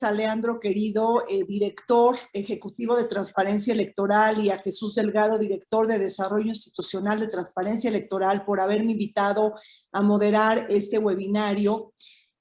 a Leandro Querido, director ejecutivo de Transparencia Electoral, y a Jesús Delgado, director de Desarrollo Institucional de Transparencia Electoral, por haberme invitado a moderar este webinario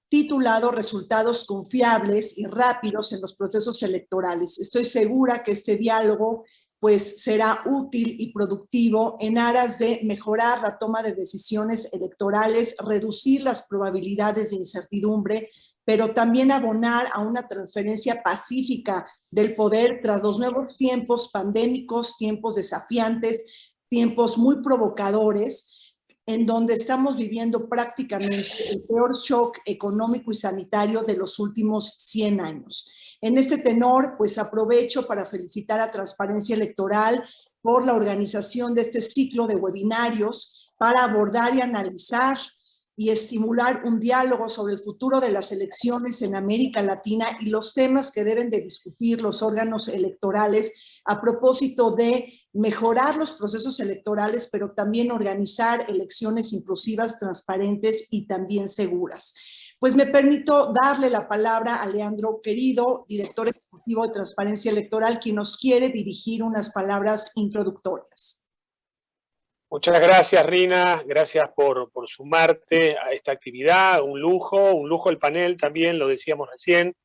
titulado Resultados confiables y rápidos en los procesos electorales. Estoy segura que este diálogo pues será útil y productivo en aras de mejorar la toma de decisiones electorales, reducir las probabilidades de incertidumbre, pero también abonar a una transferencia pacífica del poder tras los nuevos tiempos pandémicos, tiempos desafiantes, tiempos muy provocadores, en donde estamos viviendo prácticamente el peor shock económico y sanitario de los últimos 100 años. En este tenor, pues aprovecho para felicitar a Transparencia Electoral por la organización de este ciclo de webinarios para abordar y analizar y estimular un diálogo sobre el futuro de las elecciones en América Latina y los temas que deben de discutir los órganos electorales a propósito de mejorar los procesos electorales, pero también organizar elecciones inclusivas, transparentes y también seguras. Pues me permito darle la palabra a Leandro Querido, director ejecutivo de Transparencia Electoral, quien nos quiere dirigir unas palabras introductorias. Muchas gracias, Rina. Gracias por sumarte a esta actividad. Un lujo el panel también, lo decíamos recién,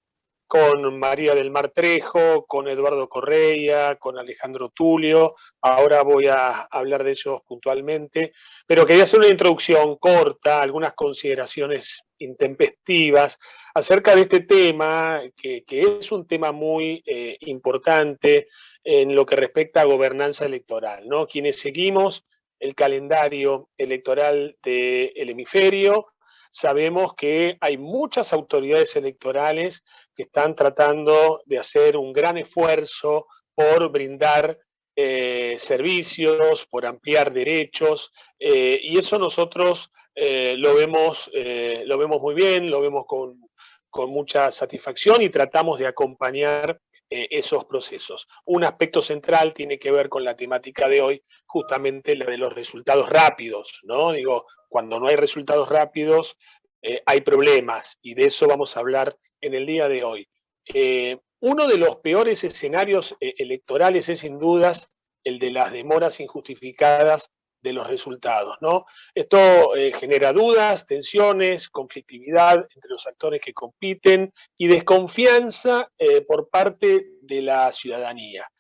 con María del Mar Trejo, con Eduardo Correia, con Alejandro Tulio. Ahora voy a hablar de ellos puntualmente, pero quería hacer una introducción corta, algunas consideraciones intempestivas acerca de este tema, que es un tema muy importante en lo que respecta a gobernanza electoral, ¿no? Quienes seguimos el calendario electoral del hemisferio, sabemos que hay muchas autoridades electorales que están tratando de hacer un gran esfuerzo por brindar servicios, por ampliar derechos, y eso nosotros lo vemos muy bien, lo vemos con mucha satisfacción y tratamos de acompañar esos procesos. Un aspecto central tiene que ver con la temática de hoy, justamente la de los resultados rápidos, ¿no? Digo, cuando no hay resultados rápidos, hay problemas, y de eso vamos a hablar en el día de hoy. Uno de los peores escenarios electorales es sin dudas el de las demoras injustificadas de los resultados, ¿no? Esto genera dudas, tensiones, conflictividad entre los actores que compiten y desconfianza por parte de la ciudadanía.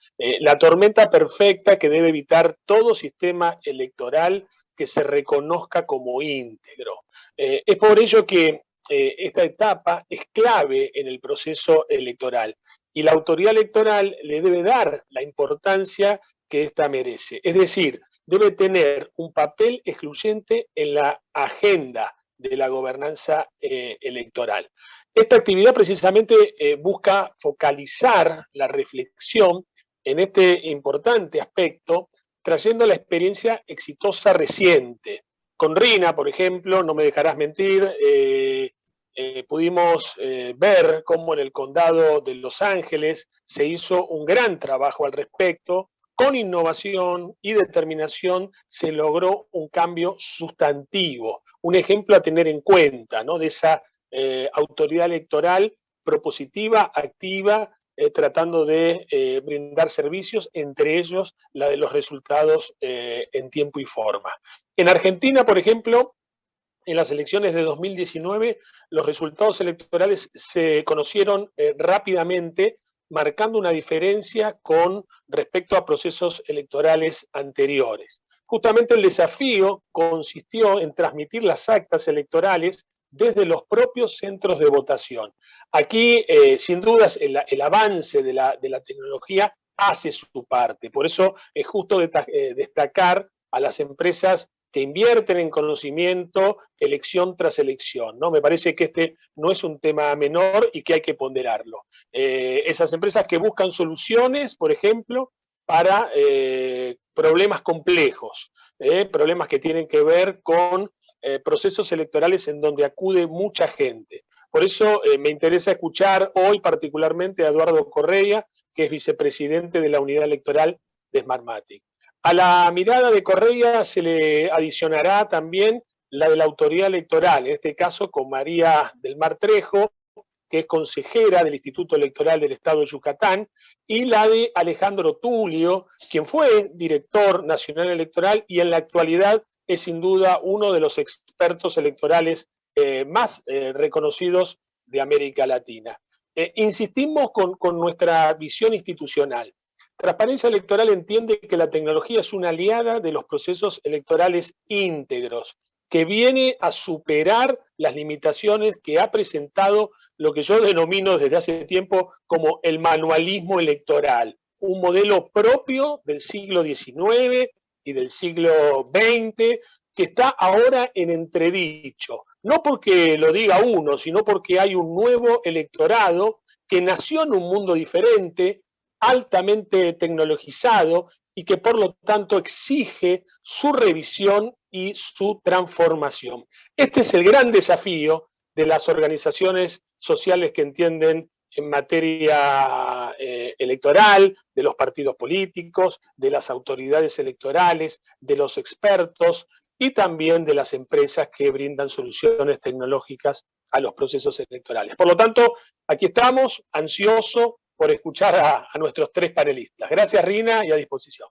La tormenta perfecta que debe evitar todo sistema electoral que se reconozca como íntegro. Es por ello que esta etapa es clave en el proceso electoral y la autoridad electoral le debe dar la importancia que ésta merece. Es decir, debe tener un papel excluyente en la agenda de la gobernanza electoral. Esta actividad precisamente busca focalizar la reflexión en este importante aspecto, trayendo la experiencia exitosa reciente. Con Rina, por ejemplo, no me dejarás mentir, pudimos ver cómo en el condado de Los Ángeles se hizo un gran trabajo al respecto. Con innovación y determinación se logró un cambio sustantivo, un ejemplo a tener en cuenta, ¿no? De esa autoridad electoral propositiva, activa, tratando de brindar servicios, entre ellos la de los resultados en tiempo y forma. En Argentina, por ejemplo, en las elecciones de 2019, los resultados electorales se conocieron rápidamente, marcando una diferencia con respecto a procesos electorales anteriores. Justamente el desafío consistió en transmitir las actas electorales desde los propios centros de votación. Aquí, sin dudas, el avance de la tecnología hace su parte. Por eso es justo destacar a las empresas que invierten en conocimiento elección tras elección, ¿no? Me parece que este no es un tema menor y que hay que ponderarlo. Esas empresas que buscan soluciones, por ejemplo, para problemas complejos, problemas que tienen que ver con procesos electorales en donde acude mucha gente. Por eso me interesa escuchar hoy particularmente a Eduardo Correia, que es vicepresidente de la unidad electoral de Smartmatic. A la mirada de Correia se le adicionará también la de la autoridad electoral, en este caso con María del Mar Trejo, que es consejera del Instituto Electoral del Estado de Yucatán, y la de Alejandro Tulio, quien fue director nacional electoral y en la actualidad es sin duda uno de los expertos electorales más reconocidos de América Latina. Insistimos con nuestra visión institucional. Transparencia Electoral entiende que la tecnología es una aliada de los procesos electorales íntegros, que viene a superar las limitaciones que ha presentado lo que yo denomino desde hace tiempo como el manualismo electoral, un modelo propio del siglo XIX y del siglo XX que está ahora en entredicho. No porque lo diga uno, sino porque hay un nuevo electorado que nació en un mundo diferente, altamente tecnologizado y que por lo tanto exige su revisión y su transformación. Este es el gran desafío de las organizaciones sociales que entienden en materia electoral, de los partidos políticos, de las autoridades electorales, de los expertos y también de las empresas que brindan soluciones tecnológicas a los procesos electorales. Por lo tanto, aquí estamos, ansioso por escuchar a nuestros tres panelistas. Gracias, Rina, y a disposición.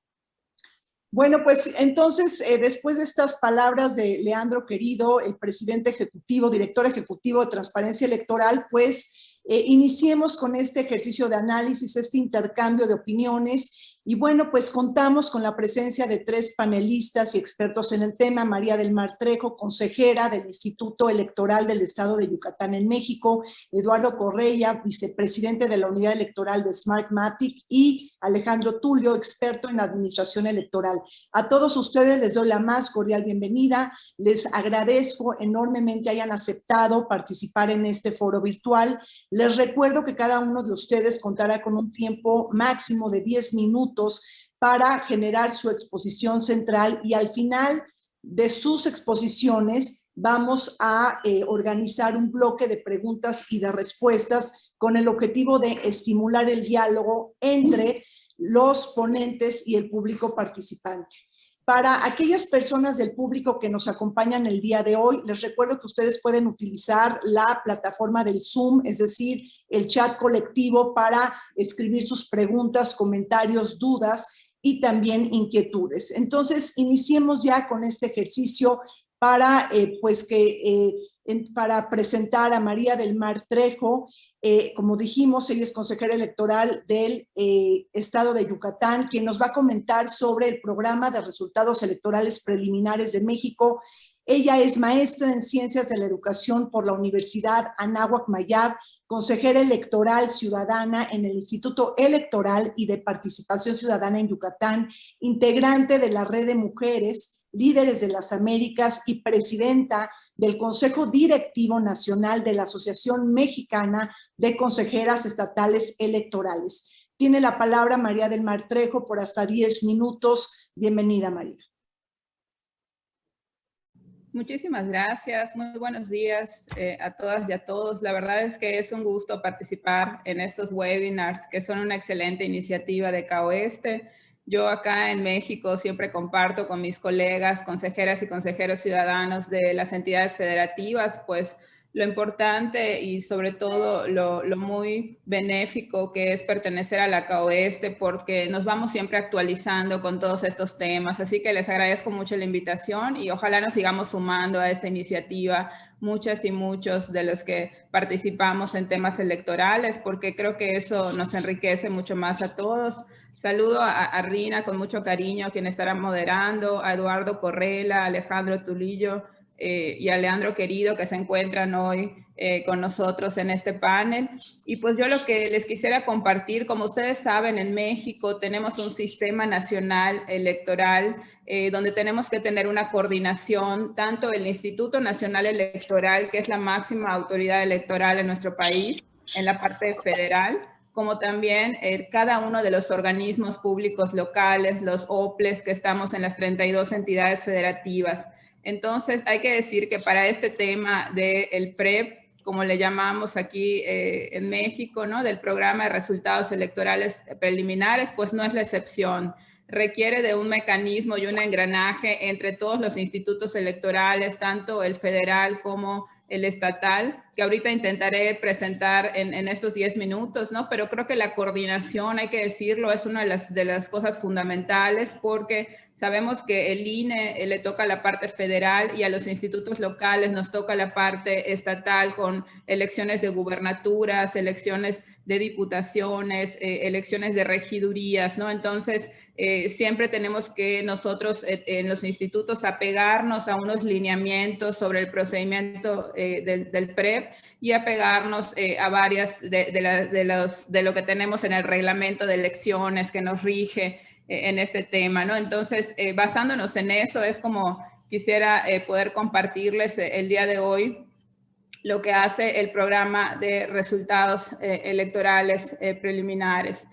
Bueno, pues entonces, después de estas palabras de Leandro Querido, el presidente ejecutivo, director ejecutivo de Transparencia Electoral, pues iniciemos con este ejercicio de análisis, este intercambio de opiniones. Y bueno, pues contamos con la presencia de tres panelistas y expertos en el tema: María del Mar Trejo, consejera del Instituto Electoral del Estado de Yucatán en México; Eduardo Correia, vicepresidente de la Unidad Electoral de Smartmatic; y Alejandro Tulio, experto en administración electoral. A todos ustedes les doy la más cordial bienvenida. Les agradezco enormemente hayan aceptado participar en este foro virtual. Les recuerdo que cada uno de ustedes contará con un tiempo máximo de 10 minutos para generar su exposición central, y al final de sus exposiciones vamos a organizar un bloque de preguntas y de respuestas con el objetivo de estimular el diálogo entre los ponentes y el público participante. Para aquellas personas del público que nos acompañan el día de hoy, les recuerdo que ustedes pueden utilizar la plataforma del Zoom, es decir, el chat colectivo, para escribir sus preguntas, comentarios, dudas y también inquietudes. Entonces, iniciemos ya con este ejercicio para, para presentar a María del Mar Trejo. Como dijimos, ella es consejera electoral del Estado de Yucatán, quien nos va a comentar sobre el programa de resultados electorales preliminares de México. Ella es maestra en Ciencias de la Educación por la Universidad Anáhuac Mayab, consejera electoral ciudadana en el Instituto Electoral y de Participación Ciudadana en Yucatán, integrante de la Red de Mujeres Líderes de las Américas y presidenta del Consejo Directivo Nacional de la Asociación Mexicana de Consejeras Estatales Electorales. Tiene la palabra María del Mar Trejo por hasta 10 minutos. Bienvenida, María. Muchísimas gracias, muy buenos días a todas y a todos. La verdad es que es un gusto participar en estos webinars, que son una excelente iniciativa de CAOESTE. Yo acá en México siempre comparto con mis colegas, consejeras y consejeros ciudadanos de las entidades federativas, pues lo importante y sobre todo lo muy benéfico que es pertenecer a la CAOESTE, porque nos vamos siempre actualizando con todos estos temas. Así que les agradezco mucho la invitación y ojalá nos sigamos sumando a esta iniciativa, muchas y muchos de los que participamos en temas electorales, porque creo que eso nos enriquece mucho más a todos. Saludo a Rina con mucho cariño, quien estará moderando, a Eduardo Correla, a Alejandro Tulillo y a Leandro Querido, que se encuentran hoy con nosotros en este panel. Y pues yo lo que les quisiera compartir, como ustedes saben, en México tenemos un sistema nacional electoral donde tenemos que tener una coordinación, tanto el Instituto Nacional Electoral, que es la máxima autoridad electoral en nuestro país, en la parte federal, como también cada uno de los organismos públicos locales, los OPLES, que estamos en las 32 entidades federativas. Entonces, hay que decir que para este tema del PREP, como le llamamos aquí en México, ¿no?, del Programa de Resultados Electorales Preliminares, pues no es la excepción. Requiere de un mecanismo y un engranaje entre todos los institutos electorales, tanto el federal como el estatal, que ahorita intentaré presentar en estos 10 minutos, ¿no? Pero creo que la coordinación, hay que decirlo, es una de las cosas fundamentales, porque sabemos que el INE le toca la parte federal y a los institutos locales nos toca la parte estatal con elecciones de gubernaturas, elecciones de diputaciones, elecciones de regidurías, ¿no? Entonces, siempre tenemos que nosotros en los institutos apegarnos a unos lineamientos sobre el procedimiento del PREP y apegarnos a varias de lo que tenemos en el reglamento de elecciones que nos rige en este tema, ¿no? Entonces, basándonos en eso, es como quisiera poder compartirles el día de hoy lo que hace el programa de resultados electorales preliminares.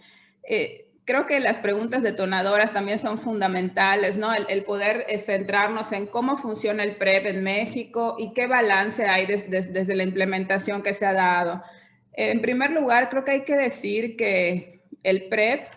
Creo que las preguntas detonadoras también son fundamentales, ¿no? El poder centrarnos en cómo funciona el PREP en México y qué balance hay desde la implementación que se ha dado. En primer lugar, creo que hay que decir que el PREP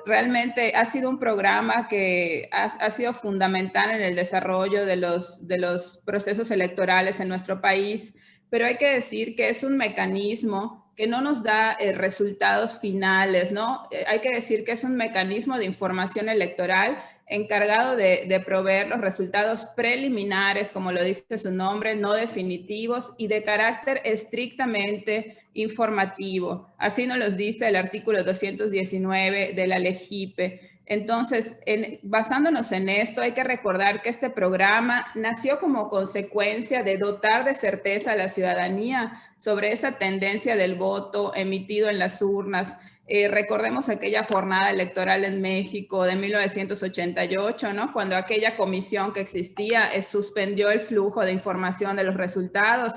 realmente ha sido un programa que ha sido fundamental en el desarrollo de los procesos electorales en nuestro país, pero hay que decir que es un mecanismo que no nos da resultados finales, ¿no? Hay que decir que es un mecanismo de información electoral encargado de proveer los resultados preliminares, como lo dice su nombre, no definitivos y de carácter estrictamente informativo. Así nos los dice el artículo 219 de la LEGIPE. Entonces, basándonos en esto, hay que recordar que este programa nació como consecuencia de dotar de certeza a la ciudadanía sobre esa tendencia del voto emitido en las urnas. Recordemos aquella jornada electoral en México de 1988, ¿no? Cuando aquella comisión que existía suspendió el flujo de información de los resultados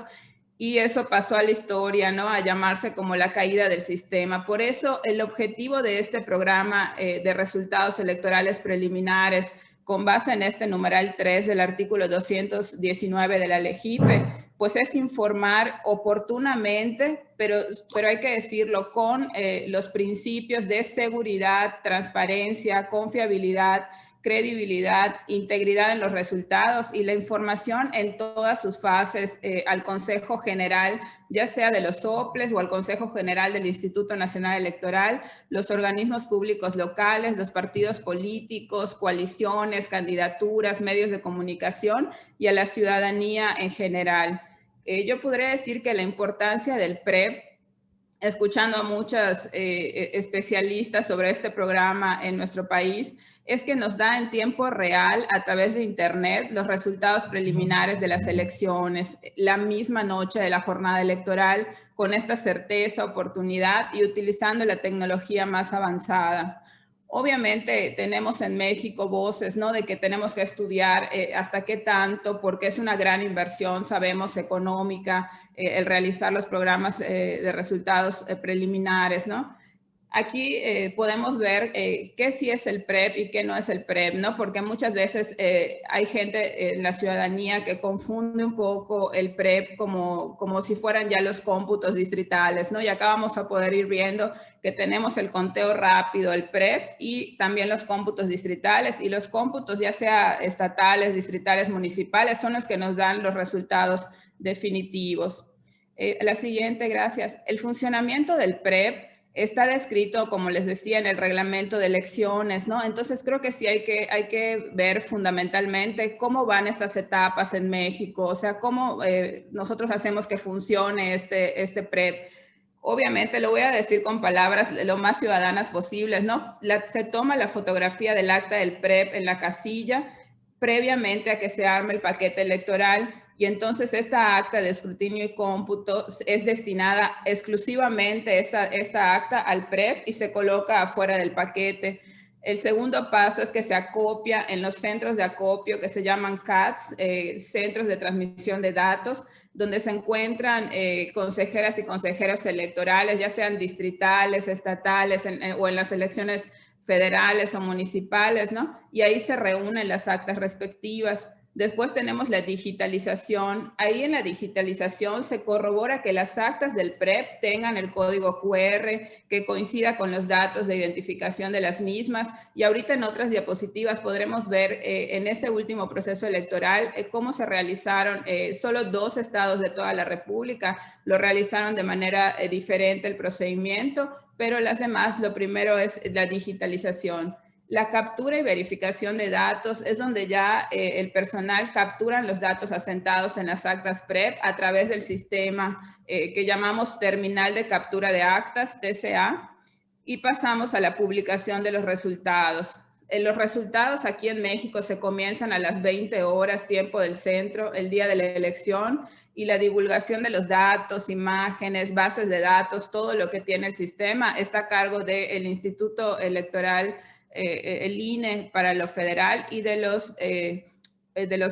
y eso pasó a la historia, ¿no? A llamarse como la caída del sistema. Por eso el objetivo de este programa de resultados electorales preliminares, con base en este numeral 3 del artículo 219 de la LEGIPE, pues es informar oportunamente, pero hay que decirlo con los principios de seguridad, transparencia, confiabilidad, credibilidad, integridad en los resultados y la información en todas sus fases al Consejo General, ya sea de los soples o al Consejo General del Instituto Nacional Electoral, los organismos públicos locales, los partidos políticos, coaliciones, candidaturas, medios de comunicación y a la ciudadanía en general. Yo podría decir que la importancia del PREP, escuchando a muchas especialistas sobre este programa en nuestro país, es que nos da en tiempo real, a través de Internet, los resultados preliminares de las elecciones, la misma noche de la jornada electoral, con esta certeza, oportunidad y utilizando la tecnología más avanzada. Obviamente tenemos en México voces, ¿no? De que tenemos que estudiar hasta qué tanto, porque es una gran inversión, sabemos, económica, el realizar los programas de resultados preliminares, ¿no? Aquí podemos ver qué sí es el PREP y qué no es el PREP, ¿no? Porque muchas veces hay gente en la ciudadanía que confunde un poco el PREP como si fueran ya los cómputos distritales, ¿no? Y acá vamos a poder ir viendo que tenemos el conteo rápido, el PREP, y también los cómputos distritales, y los cómputos ya sea estatales, distritales, municipales, son los que nos dan los resultados definitivos. La siguiente, gracias. El funcionamiento del PREP está descrito, como les decía, en el reglamento de elecciones, ¿no? Entonces creo que sí hay que ver fundamentalmente cómo van estas etapas en México, o sea, cómo nosotros hacemos que funcione este PREP. Obviamente lo voy a decir con palabras lo más ciudadanas posibles, ¿no? Se toma la fotografía del acta del PREP en la casilla previamente a que se arme el paquete electoral, y entonces esta acta de escrutinio y cómputo es destinada exclusivamente, esta acta, al PREP y se coloca afuera del paquete. El segundo paso es que se acopia en los centros de acopio que se llaman CATS, centros de transmisión de datos, donde se encuentran consejeras y consejeros electorales, ya sean distritales, estatales o en las elecciones federales o municipales, ¿no? Y ahí se reúnen las actas respectivas. Después tenemos la digitalización. Ahí en la digitalización se corrobora que las actas del PREP tengan el código QR, que coincida con los datos de identificación de las mismas. Y ahorita en otras diapositivas podremos ver en este último proceso electoral cómo se realizaron. Solo 2 estados de toda la República lo realizaron de manera diferente el procedimiento, pero las demás, lo primero es la digitalización. La captura y verificación de datos es donde ya el personal captura los datos asentados en las actas PREP a través del sistema que llamamos Terminal de Captura de Actas, TCA, y pasamos a la publicación de los resultados. Los resultados aquí en México se comienzan a las 20 horas, tiempo del centro, el día de la elección, y la divulgación de los datos, imágenes, bases de datos, todo lo que tiene el sistema está a cargo del Instituto Electoral, el INE para lo federal, y de los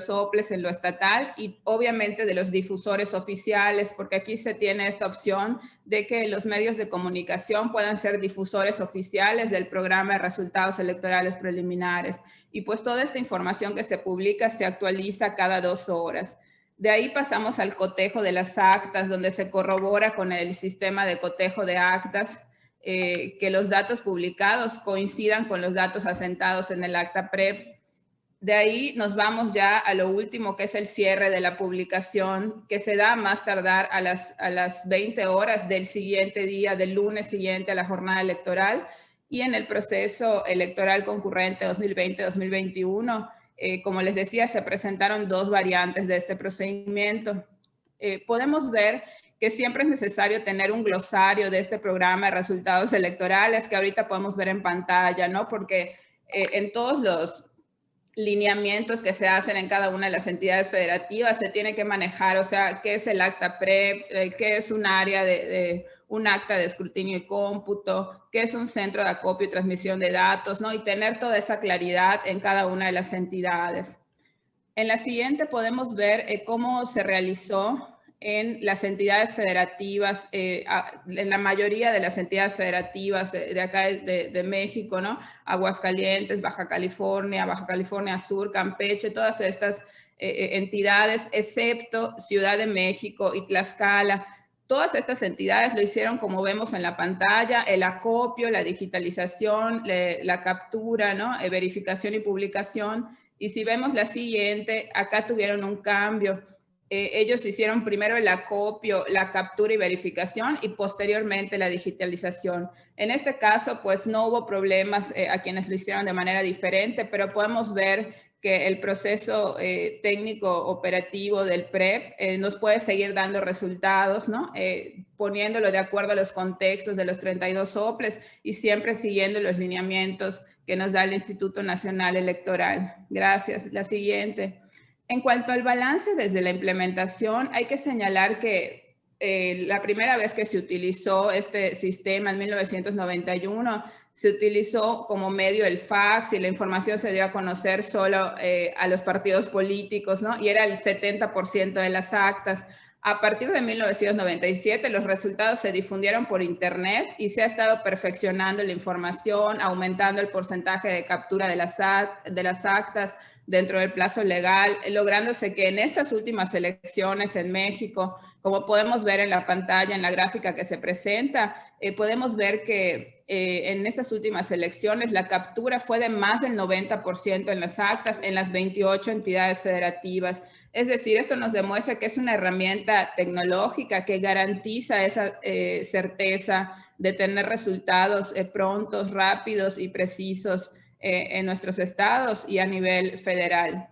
soples en lo estatal, y obviamente de los difusores oficiales, porque aquí se tiene esta opción de que los medios de comunicación puedan ser difusores oficiales del programa de resultados electorales preliminares. Y pues toda esta información que se publica se actualiza cada 2 horas. De ahí pasamos al cotejo de las actas, donde se corrobora con el sistema de cotejo de actas que los datos publicados coincidan con los datos asentados en el acta PREP. De ahí nos vamos ya a lo último, que es el cierre de la publicación, que se da más tardar a las 20 horas del siguiente día, del lunes siguiente a la jornada electoral. Y en el proceso electoral concurrente 2020-2021, como les decía, se presentaron 2 variantes de este procedimiento. Podemos ver que siempre es necesario tener un glosario de este programa de resultados electorales, que ahorita podemos ver en pantalla, ¿no? Porque en todos los lineamientos que se hacen en cada una de las entidades federativas se tiene que manejar, o sea, qué es el acta PREP, qué es un área un acta de escrutinio y cómputo, qué es un centro de acopio y transmisión de datos, ¿no? Y tener toda esa claridad en cada una de las entidades. En la siguiente podemos ver cómo se realizó en las entidades federativas, en la mayoría de las entidades federativas de acá de México, ¿no? Aguascalientes, Baja California Sur, Campeche, todas estas entidades, excepto Ciudad de México y Tlaxcala. Todas estas entidades lo hicieron como vemos en la pantalla, el acopio, la digitalización, la captura, ¿no? Verificación y publicación. Y si vemos la siguiente, acá tuvieron un cambio. Ellos hicieron primero el acopio, la captura y verificación, y posteriormente la digitalización. En este caso, pues no hubo problemas a quienes lo hicieron de manera diferente, pero podemos ver que el proceso técnico operativo del PREP nos puede seguir dando resultados, ¿no? Poniéndolo de acuerdo a los contextos de los 32 soples y siempre siguiendo los lineamientos que nos da el Instituto Nacional Electoral. Gracias. La siguiente. En cuanto al balance desde la implementación, hay que señalar que la primera vez que se utilizó este sistema en 1991, se utilizó como medio el fax y la información se dio a conocer solo a los partidos políticos, ¿no? Y era el 70% de las actas. A partir de 1997, los resultados se difundieron por Internet y se ha estado perfeccionando la información, aumentando el porcentaje de captura de las actas dentro del plazo legal, lográndose que en estas últimas elecciones en México, como podemos ver en la pantalla, en la gráfica que se presenta, podemos ver que en estas últimas elecciones la captura fue de más del 90% en las actas, en las 28 entidades federativas. Es decir, esto nos demuestra que es una herramienta tecnológica que garantiza esa certeza de tener resultados prontos, rápidos y precisos en nuestros estados y a nivel federal.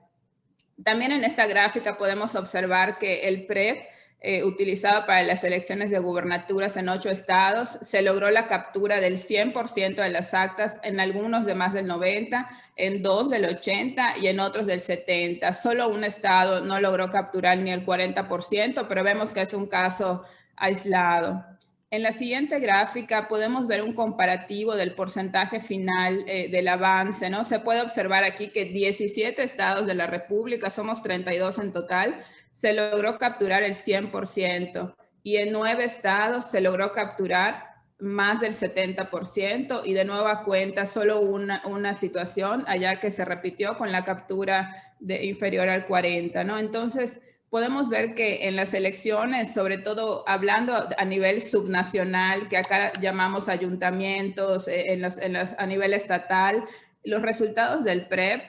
También en esta gráfica podemos observar que el PREP utilizado para las elecciones de gubernaturas en 8 estados, se logró la captura del 100% de las actas, en algunos de más del 90%, en 2 del 80% y en otros del 70%. Solo un estado no logró capturar ni el 40%, pero vemos que es un caso aislado. En la siguiente gráfica podemos ver un comparativo del porcentaje final del avance, ¿no? Se puede observar aquí que 17 estados de la República, somos 32 en total, se logró capturar el 100% y en 9 estados se logró capturar más del 70% y de nueva cuenta solo una situación allá que se repitió con la captura inferior al 40%, ¿no? Entonces, podemos ver que en las elecciones, sobre todo hablando a nivel subnacional, que acá llamamos ayuntamientos, a nivel estatal, los resultados del PREP,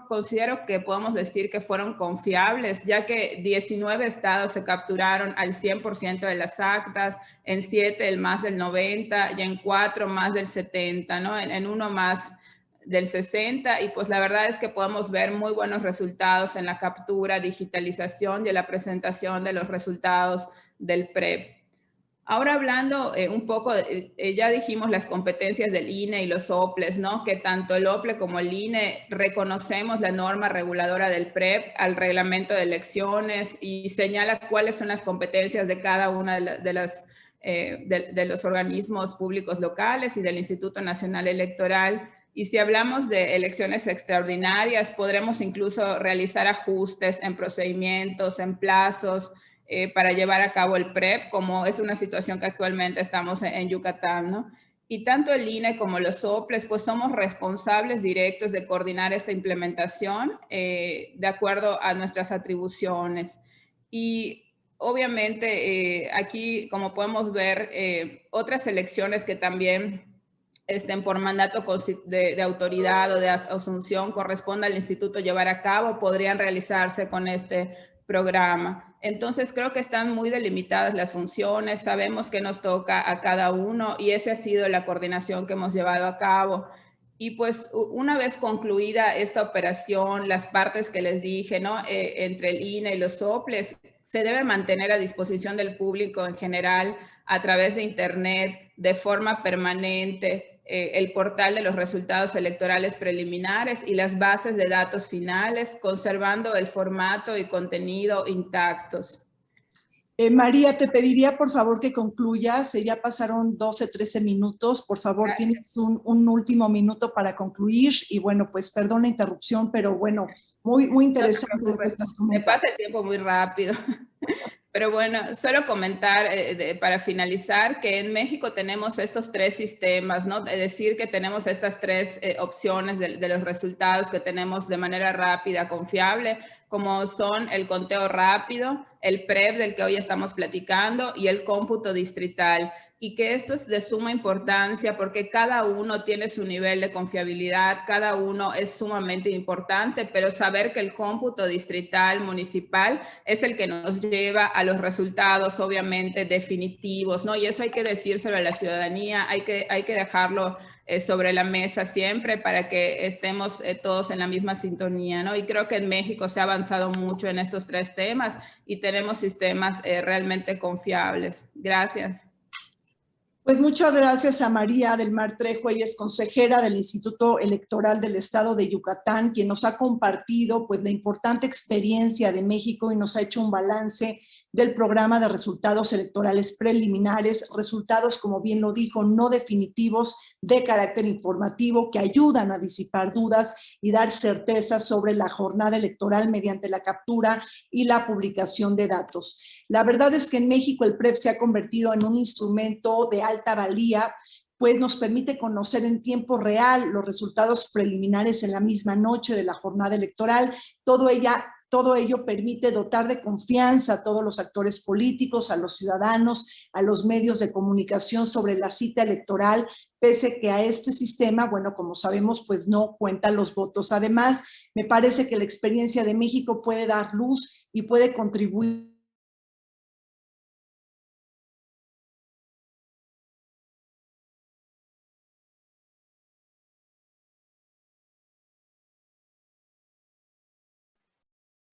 considero que podemos decir que fueron confiables, ya que 19 estados se capturaron al 100% de las actas, en 7 el más del 90% y en 4 más del 70%, ¿no? En uno más del 60%, y pues la verdad es que podemos ver muy buenos resultados en la captura, digitalización y en la presentación de los resultados del PREP. Ahora hablando un poco, ya dijimos las competencias del INE y los OPLES, ¿no? Que tanto el OPLE como el INE reconocemos la norma reguladora del PREP al reglamento de elecciones y señala cuáles son las competencias de cada una de los organismos públicos locales y del Instituto Nacional Electoral. Y si hablamos de elecciones extraordinarias, podremos incluso realizar ajustes en procedimientos, en plazos, para llevar a cabo el PREP, como es una situación que actualmente estamos en Yucatán, ¿no? Y tanto el INE como los OPLES, pues somos responsables directos de coordinar esta implementación de acuerdo a nuestras atribuciones. Y obviamente aquí, como podemos ver, otras elecciones que también por mandato de autoridad o de asunción corresponde al instituto llevar a cabo, podrían realizarse con este programa. Entonces creo que están muy delimitadas las funciones, sabemos que nos toca a cada uno y esa ha sido la coordinación que hemos llevado a cabo. Y pues una vez concluida esta operación, las partes que les dije, ¿no? Entre el INE y los OPLES, se debe mantener a disposición del público en general a través de Internet de forma permanente el portal de los resultados electorales preliminares y las bases de datos finales, conservando el formato y contenido intactos. María, te pediría por favor que concluyas. Ya pasaron 12, 13 minutos. Por favor, gracias. Tienes un último minuto para concluir. Y bueno, pues perdón la interrupción, pero bueno, muy interesante lo que estás comentando. Me pasa el tiempo muy rápido. Pero bueno, solo comentar para finalizar que en México tenemos estos 3 sistemas, ¿no? Es decir, que tenemos estas 3 opciones de los resultados que tenemos de manera rápida, confiable, como son el conteo rápido, el PREP del que hoy estamos platicando y el cómputo distrital. Y que esto es de suma importancia porque cada uno tiene su nivel de confiabilidad, cada uno es sumamente importante, pero saber que el cómputo distrital municipal es el que nos lleva a los resultados obviamente definitivos, ¿no? Y eso hay que decírselo a la ciudadanía, hay que dejarlo sobre la mesa siempre para que estemos todos en la misma sintonía, ¿no? Y creo que en México se ha avanzado mucho en estos 3 temas y tenemos sistemas realmente confiables. Gracias. Pues muchas gracias a María del Mar Trejo, ella es consejera del Instituto Electoral del Estado de Yucatán, quien nos ha compartido pues la importante experiencia de México y nos ha hecho un balance del programa de resultados electorales preliminares, resultados, como bien lo dijo, no definitivos, de carácter informativo, que ayudan a disipar dudas y dar certeza sobre la jornada electoral mediante la captura y la publicación de datos. La verdad es que en México el PREP se ha convertido en un instrumento de alta valía, pues nos permite conocer en tiempo real los resultados preliminares en la misma noche de la jornada electoral. Todo ello permite dotar de confianza a todos los actores políticos, a los ciudadanos, a los medios de comunicación sobre la cita electoral, pese que a este sistema, bueno, como sabemos, pues no cuentan los votos. Además, me parece que la experiencia de México puede dar luz y puede contribuir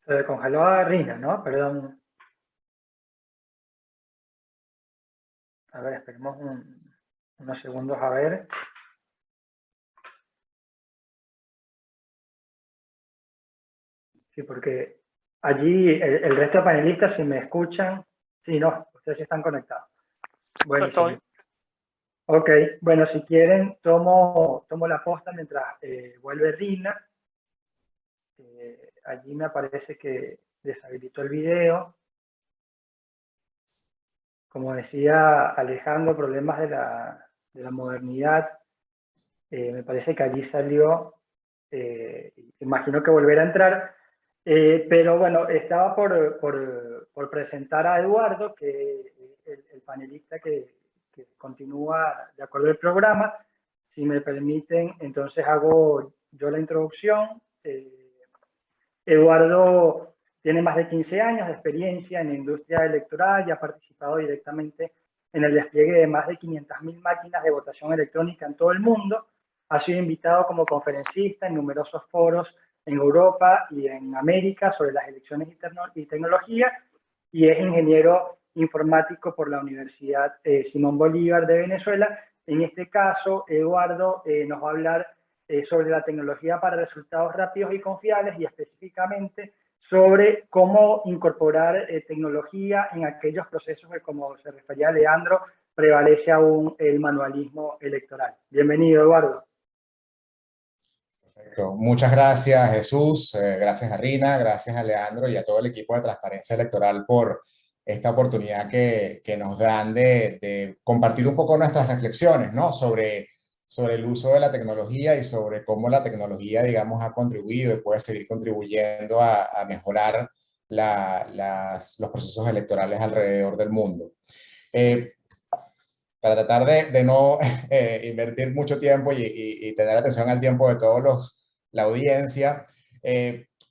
Se congeló a Rina, ¿no? Perdón. A ver, esperemos unos segundos a ver. Sí, porque allí el resto de panelistas, si me escuchan, sí, no, ustedes están conectados. Bueno, estoy. Ok, bueno, si quieren, tomo la posta mientras vuelve Rina. Allí me aparece que deshabilitó el video. como decía Alejandro, problemas de la modernidad. Me parece que allí salió, imagino que volverá a entrar, pero bueno, estaba por presentar a Eduardo, que el panelista que continúa de acuerdo al programa. Si me permiten, entonces hago yo la introducción. Eduardo tiene más de 15 años de experiencia en la industria electoral y ha participado directamente en el despliegue de más de 500.000 máquinas de votación electrónica en todo el mundo. Ha sido invitado como conferencista en numerosos foros en Europa y en América sobre las elecciones y tecnología, y es ingeniero informático por la Universidad Simón Bolívar de Venezuela. En este caso, Eduardo nos va a hablar sobre la tecnología para resultados rápidos y confiables, y específicamente sobre cómo incorporar tecnología en aquellos procesos que, como se refería Leandro, prevalece aún el manualismo electoral. Bienvenido, Eduardo. Perfecto. Muchas gracias, Jesús. Gracias a Rina, gracias a Leandro y a todo el equipo de Transparencia Electoral por esta oportunidad que nos dan de compartir un poco nuestras reflexiones, ¿no? sobre el uso de la tecnología y sobre cómo la tecnología, digamos, ha contribuido y puede seguir contribuyendo a mejorar los procesos electorales alrededor del mundo. Para tratar de no invertir mucho tiempo y tener atención al tiempo de todos la audiencia,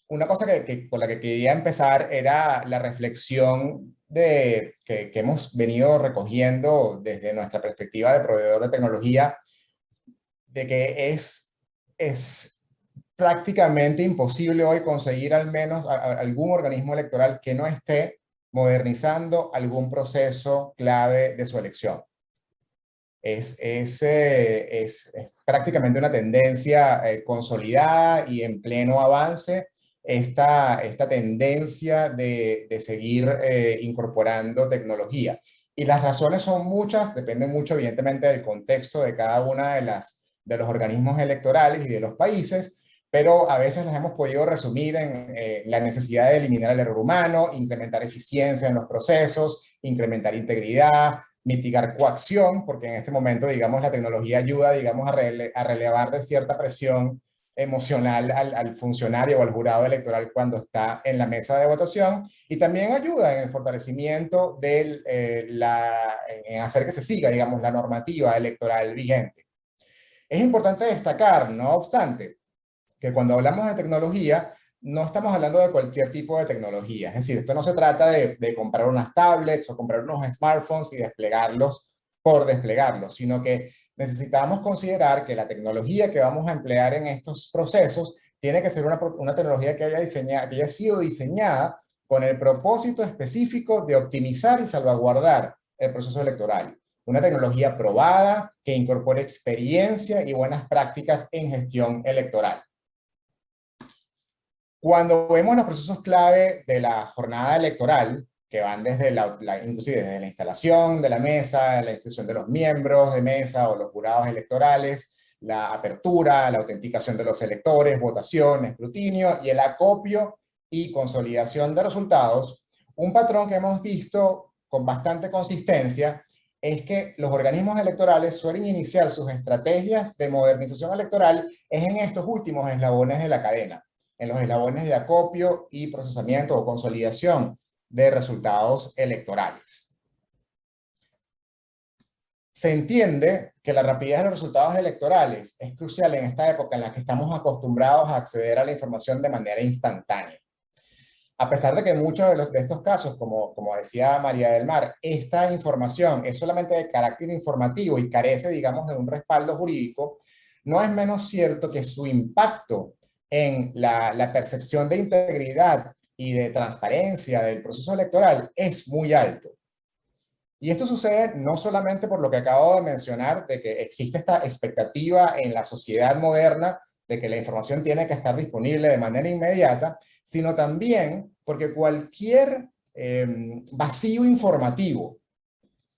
una cosa con la que quería empezar era la reflexión que hemos venido recogiendo desde nuestra perspectiva de proveedor de tecnología, de que es prácticamente imposible hoy conseguir al menos algún organismo electoral que no esté modernizando algún proceso clave de su elección. Es prácticamente una tendencia consolidada y en pleno avance, esta tendencia de seguir incorporando tecnología. Y las razones son muchas, dependen mucho evidentemente del contexto de cada una de los organismos electorales y de los países, pero a veces las hemos podido resumir en la necesidad de eliminar el error humano, incrementar eficiencia en los procesos, incrementar integridad, mitigar coacción, porque en este momento, digamos, la tecnología ayuda, digamos, a relevar de cierta presión emocional al funcionario o al jurado electoral cuando está en la mesa de votación, y también ayuda en el fortalecimiento en hacer que se siga, digamos, la normativa electoral vigente. Es importante destacar, no obstante, que cuando hablamos de tecnología, no estamos hablando de cualquier tipo de tecnología. Es decir, esto no se trata de comprar unas tablets o comprar unos smartphones y desplegarlos por desplegarlos, sino que necesitamos considerar que la tecnología que vamos a emplear en estos procesos tiene que ser una tecnología que haya sido diseñada con el propósito específico de optimizar y salvaguardar el proceso electoral. Una tecnología probada que incorpore experiencia y buenas prácticas en gestión electoral. Cuando vemos los procesos clave de la jornada electoral, que van desde inclusive desde la instalación de la mesa, la inscripción de los miembros de mesa o los jurados electorales, la apertura, la autenticación de los electores, votación, escrutinio y el acopio y consolidación de resultados, un patrón que hemos visto con bastante consistencia es que los organismos electorales suelen iniciar sus estrategias de modernización electoral en estos últimos eslabones de la cadena, en los eslabones de acopio y procesamiento o consolidación de resultados electorales. Se entiende que la rapidez de los resultados electorales es crucial en esta época en la que estamos acostumbrados a acceder a la información de manera instantánea. A pesar de que en muchos de estos casos, como decía María del Mar, esta información es solamente de carácter informativo y carece, digamos, de un respaldo jurídico, no es menos cierto que su impacto en la percepción de integridad y de transparencia del proceso electoral es muy alto. Y esto sucede no solamente por lo que acabo de mencionar, de que existe esta expectativa en la sociedad moderna de que la información tiene que estar disponible de manera inmediata, sino también porque cualquier vacío informativo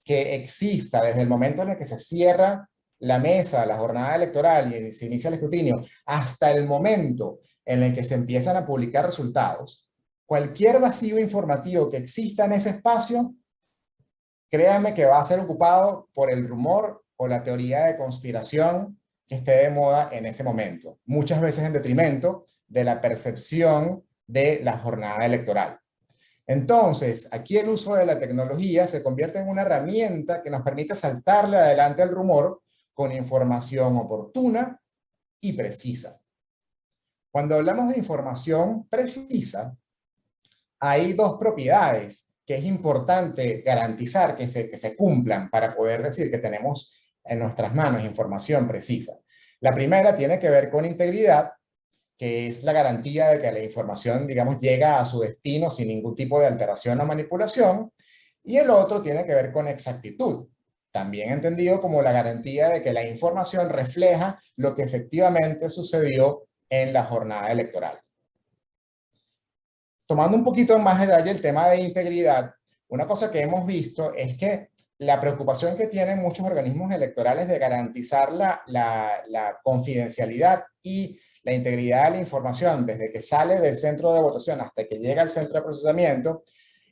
que exista desde el momento en el que se cierra la mesa, la jornada electoral y se inicia el escrutinio, hasta el momento en el que se empiezan a publicar resultados, cualquier vacío informativo que exista en ese espacio créanme que va a ser ocupado por el rumor o la teoría de conspiración que esté de moda en ese momento, muchas veces en detrimento de la percepción de la jornada electoral. Entonces, aquí el uso de la tecnología se convierte en una herramienta que nos permite saltarle adelante al rumor con información oportuna y precisa. Cuando hablamos de información precisa, hay dos propiedades que es importante garantizar que se cumplan para poder decir que tenemos en nuestras manos información precisa. La primera tiene que ver con integridad, que es la garantía de que la información, digamos, llega a su destino sin ningún tipo de alteración o manipulación. Y el otro tiene que ver con exactitud, también entendido como la garantía de que la información refleja lo que efectivamente sucedió en la jornada electoral. Tomando un poquito en más detalle el tema de integridad, una cosa que hemos visto es que la preocupación que tienen muchos organismos electorales de garantizar la confidencialidad y la integridad de la información desde que sale del centro de votación hasta que llega al centro de procesamiento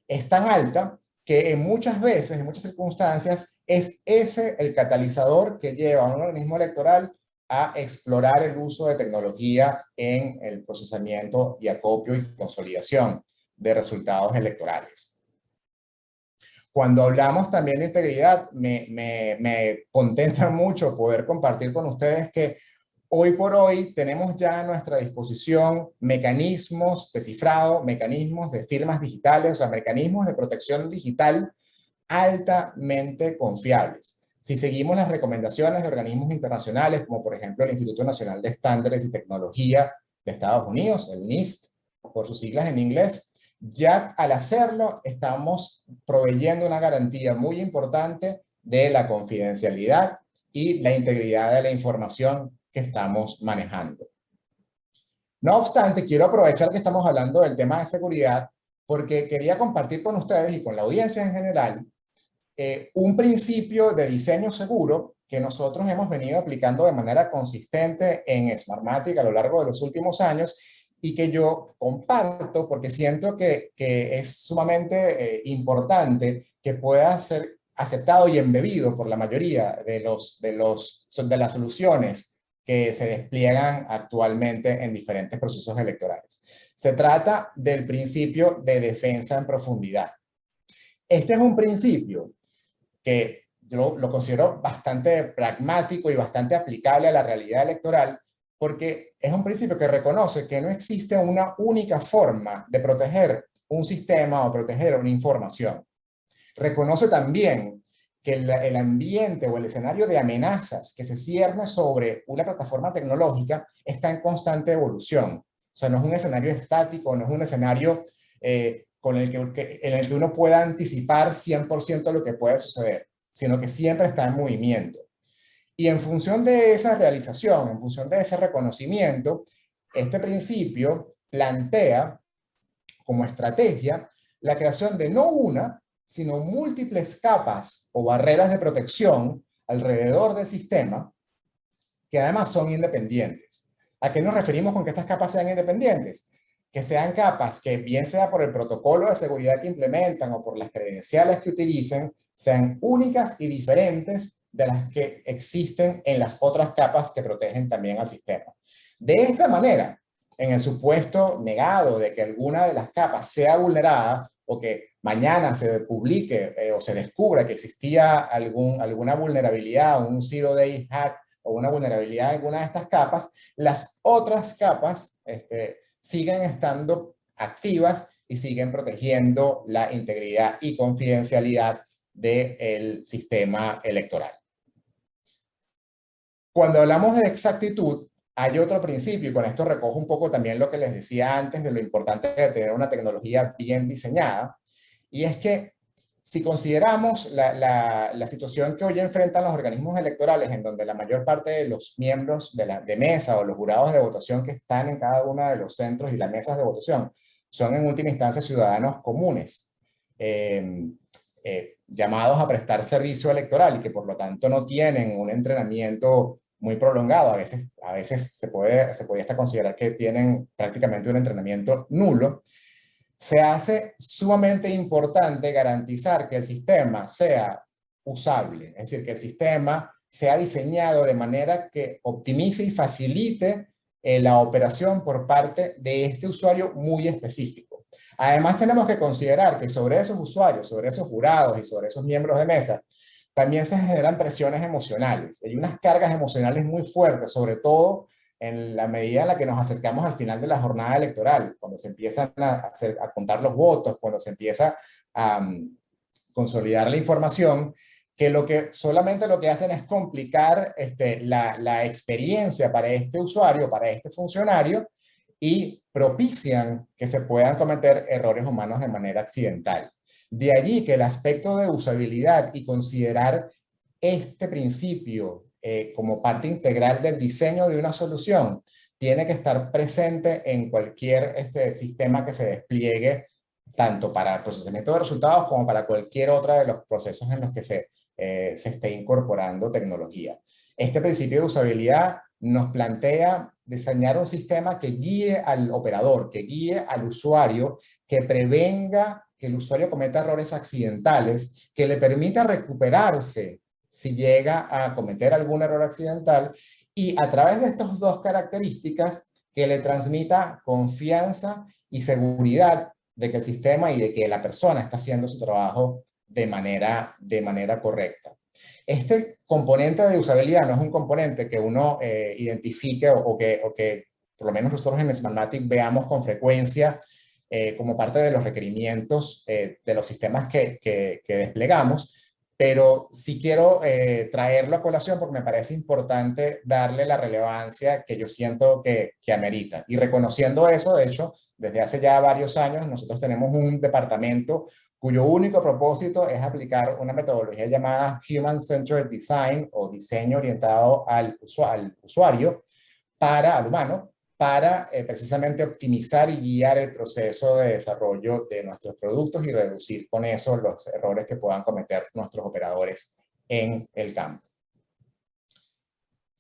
es tan alta que en muchas veces, en muchas circunstancias, es ese el catalizador que lleva a un organismo electoral a explorar el uso de tecnología en el procesamiento y acopio y consolidación de resultados electorales. Cuando hablamos también de integridad, me contenta mucho poder compartir con ustedes que hoy por hoy tenemos ya a nuestra disposición mecanismos de cifrado, mecanismos de firmas digitales, o sea, mecanismos de protección digital altamente confiables. Si seguimos las recomendaciones de organismos internacionales, como por ejemplo el Instituto Nacional de Estándares y Tecnología de Estados Unidos, el NIST, por sus siglas en inglés, ya al hacerlo estamos proveyendo una garantía muy importante de la confidencialidad y la integridad de la información que estamos manejando. No obstante, quiero aprovechar que estamos hablando del tema de seguridad porque quería compartir con ustedes y con la audiencia en general un principio de diseño seguro que nosotros hemos venido aplicando de manera consistente en Smartmatic a lo largo de los últimos años y que yo comparto porque siento que es sumamente importante que pueda ser aceptado y embebido por la mayoría de las soluciones que se despliegan actualmente en diferentes procesos electorales. Se trata del principio de defensa en profundidad. Este es un principio que yo lo considero bastante pragmático y bastante aplicable a la realidad electoral, porque es un principio que reconoce que no existe una única forma de proteger un sistema o proteger una información. Reconoce también que el ambiente o el escenario de amenazas que se cierne sobre una plataforma tecnológica está en constante evolución. O sea, no es un escenario estático, no es un escenario en el que uno pueda anticipar 100% lo que puede suceder, sino que siempre está en movimiento. Y en función de esa realización, en función de ese reconocimiento, este principio plantea como estrategia la creación de no una, sino múltiples capas o barreras de protección alrededor del sistema, que además son independientes. ¿A qué nos referimos con que estas capas sean independientes? Que sean capas que, bien sea por el protocolo de seguridad que implementan o por las credenciales que utilicen, sean únicas y diferentes de las que existen en las otras capas que protegen también al sistema. De esta manera, en el supuesto negado de que alguna de las capas sea vulnerada o que mañana se publique o se descubra que existía alguna vulnerabilidad, un zero day hack o una vulnerabilidad en alguna de estas capas, las otras capas siguen estando activas y siguen protegiendo la integridad y confidencialidad del sistema electoral. Cuando hablamos de exactitud, hay otro principio, y con esto recojo un poco también lo que les decía antes de lo importante de tener una tecnología bien diseñada, y es que si consideramos la situación que hoy enfrentan los organismos electorales, en donde la mayor parte de los miembros de mesa o los jurados de votación que están en cada uno de los centros y las mesas de votación son en última instancia ciudadanos comunes, llamados a prestar servicio electoral y que por lo tanto no tienen un entrenamiento muy prolongado, a veces se puede hasta considerar que tienen prácticamente un entrenamiento nulo. Se hace sumamente importante garantizar que el sistema sea usable, es decir, que el sistema sea diseñado de manera que optimice y facilite la operación por parte de este usuario muy específico. Además, tenemos que considerar que sobre esos usuarios, sobre esos jurados y sobre esos miembros de mesa, también se generan presiones emocionales. Hay unas cargas emocionales muy fuertes, sobre todo en la medida en la que nos acercamos al final de la jornada electoral, cuando se empiezan a contar los votos, cuando se empieza a consolidar la información, que solamente lo que hacen es complicar la experiencia para este usuario, para este funcionario, y propician que se puedan cometer errores humanos de manera accidental. De allí que el aspecto de usabilidad y considerar este principio como parte integral del diseño de una solución tiene que estar presente en cualquier sistema que se despliegue, tanto para el procesamiento de resultados como para cualquier otro de los procesos en los que se esté incorporando tecnología. Este principio de usabilidad nos plantea diseñar un sistema que guíe al operador, que guíe al usuario, que prevenga que el usuario cometa errores accidentales, que le permita recuperarse si llega a cometer algún error accidental, y a través de estas dos características que le transmita confianza y seguridad de que el sistema y de que la persona está haciendo su trabajo de manera correcta. Este componente de usabilidad no es un componente que uno identifique o que por lo menos nosotros en Smartmatic veamos con frecuencia como parte de los requerimientos de los sistemas que desplegamos, pero sí quiero traerlo a colación porque me parece importante darle la relevancia que yo siento que amerita. Y reconociendo eso, de hecho, desde hace ya varios años nosotros tenemos un departamento cuyo único propósito es aplicar una metodología llamada Human Centered Design, o diseño orientado al usuario, al humano, para precisamente optimizar y guiar el proceso de desarrollo de nuestros productos y reducir con eso los errores que puedan cometer nuestros operadores en el campo.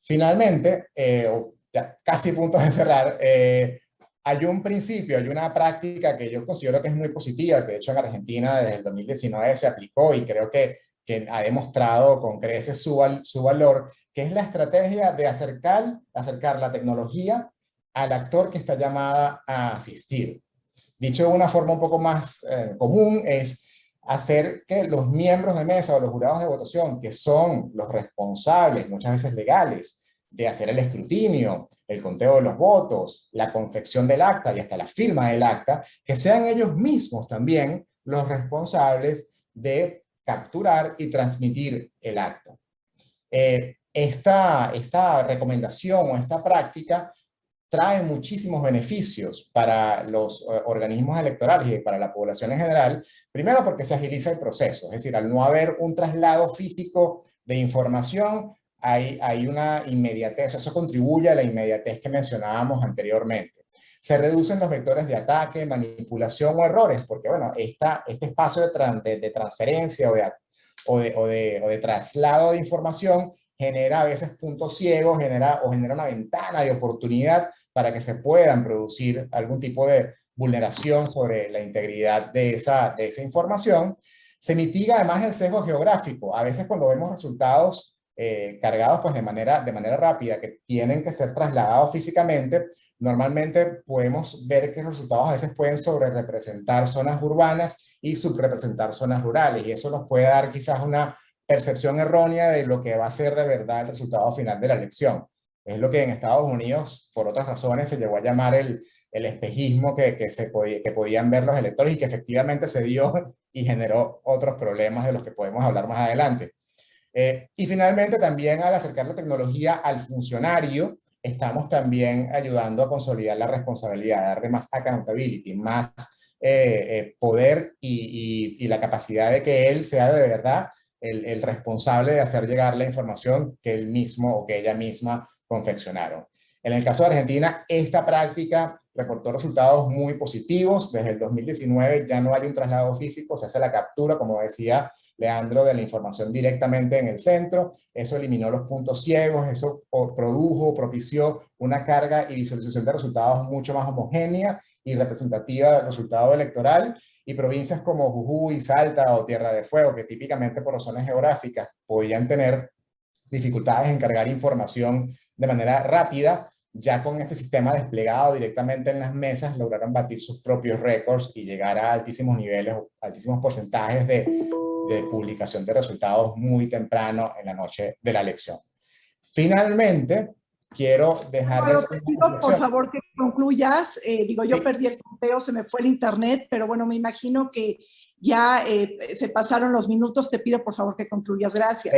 Finalmente, ya casi punto de cerrar, hay un principio, hay una práctica que yo considero que es muy positiva, que de hecho en Argentina desde el 2019 se aplicó y creo que ha demostrado con creces su valor, que es la estrategia de acercar la tecnología al actor que está llamada a asistir. Dicho de una forma un poco más común, es hacer que los miembros de mesa o los jurados de votación, que son los responsables, muchas veces legales, de hacer el escrutinio, el conteo de los votos, la confección del acta y hasta la firma del acta, que sean ellos mismos también los responsables de capturar y transmitir el acta. Esta recomendación o esta práctica trae muchísimos beneficios para los organismos electorales y para la población en general. Primero porque se agiliza el proceso, es decir, al no haber un traslado físico de información, hay una inmediatez, eso contribuye a la inmediatez que mencionábamos anteriormente. Se reducen los vectores de ataque, manipulación o errores, porque bueno, este espacio de transferencia o de traslado de información genera a veces puntos ciegos, genera una ventana de oportunidad para que se puedan producir algún tipo de vulneración sobre la integridad de esa información. Se mitiga además el sesgo geográfico. A veces cuando vemos resultados cargados pues de manera rápida, que tienen que ser trasladados físicamente, normalmente podemos ver que los resultados a veces pueden sobre-representar zonas urbanas y subrepresentar zonas rurales, y eso nos puede dar quizás una percepción errónea de lo que va a ser de verdad el resultado final de la elección. Es lo que en Estados Unidos, por otras razones, se llegó a llamar el espejismo que podían ver los electores y que efectivamente se dio y generó otros problemas de los que podemos hablar más adelante. Y finalmente también al acercar la tecnología al funcionario, estamos también ayudando a consolidar la responsabilidad, a darle más accountability, más poder y la capacidad de que él sea de verdad el responsable de hacer llegar la información que él mismo o que ella misma confeccionaron. En el caso de Argentina, esta práctica reportó resultados muy positivos. Desde el 2019 ya no hay un traslado físico, se hace la captura, como decía Leandro, de la información directamente en el centro. Eso eliminó los puntos ciegos, eso propició una carga y visualización de resultados mucho más homogénea y representativa del resultado electoral, y provincias como Jujuy, Salta o Tierra de Fuego, que típicamente por razones geográficas podían tener dificultades en cargar información de manera rápida, ya con este sistema desplegado directamente en las mesas, lograron batir sus propios récords y llegar a altísimos niveles, altísimos porcentajes de publicación de resultados muy temprano en la noche de la elección. Finalmente, quiero dejarles Te pido, por favor, que concluyas. Yo perdí el conteo, se me fue el internet, pero bueno, me imagino que ya se pasaron los minutos. Te pido, por favor, que concluyas. Gracias.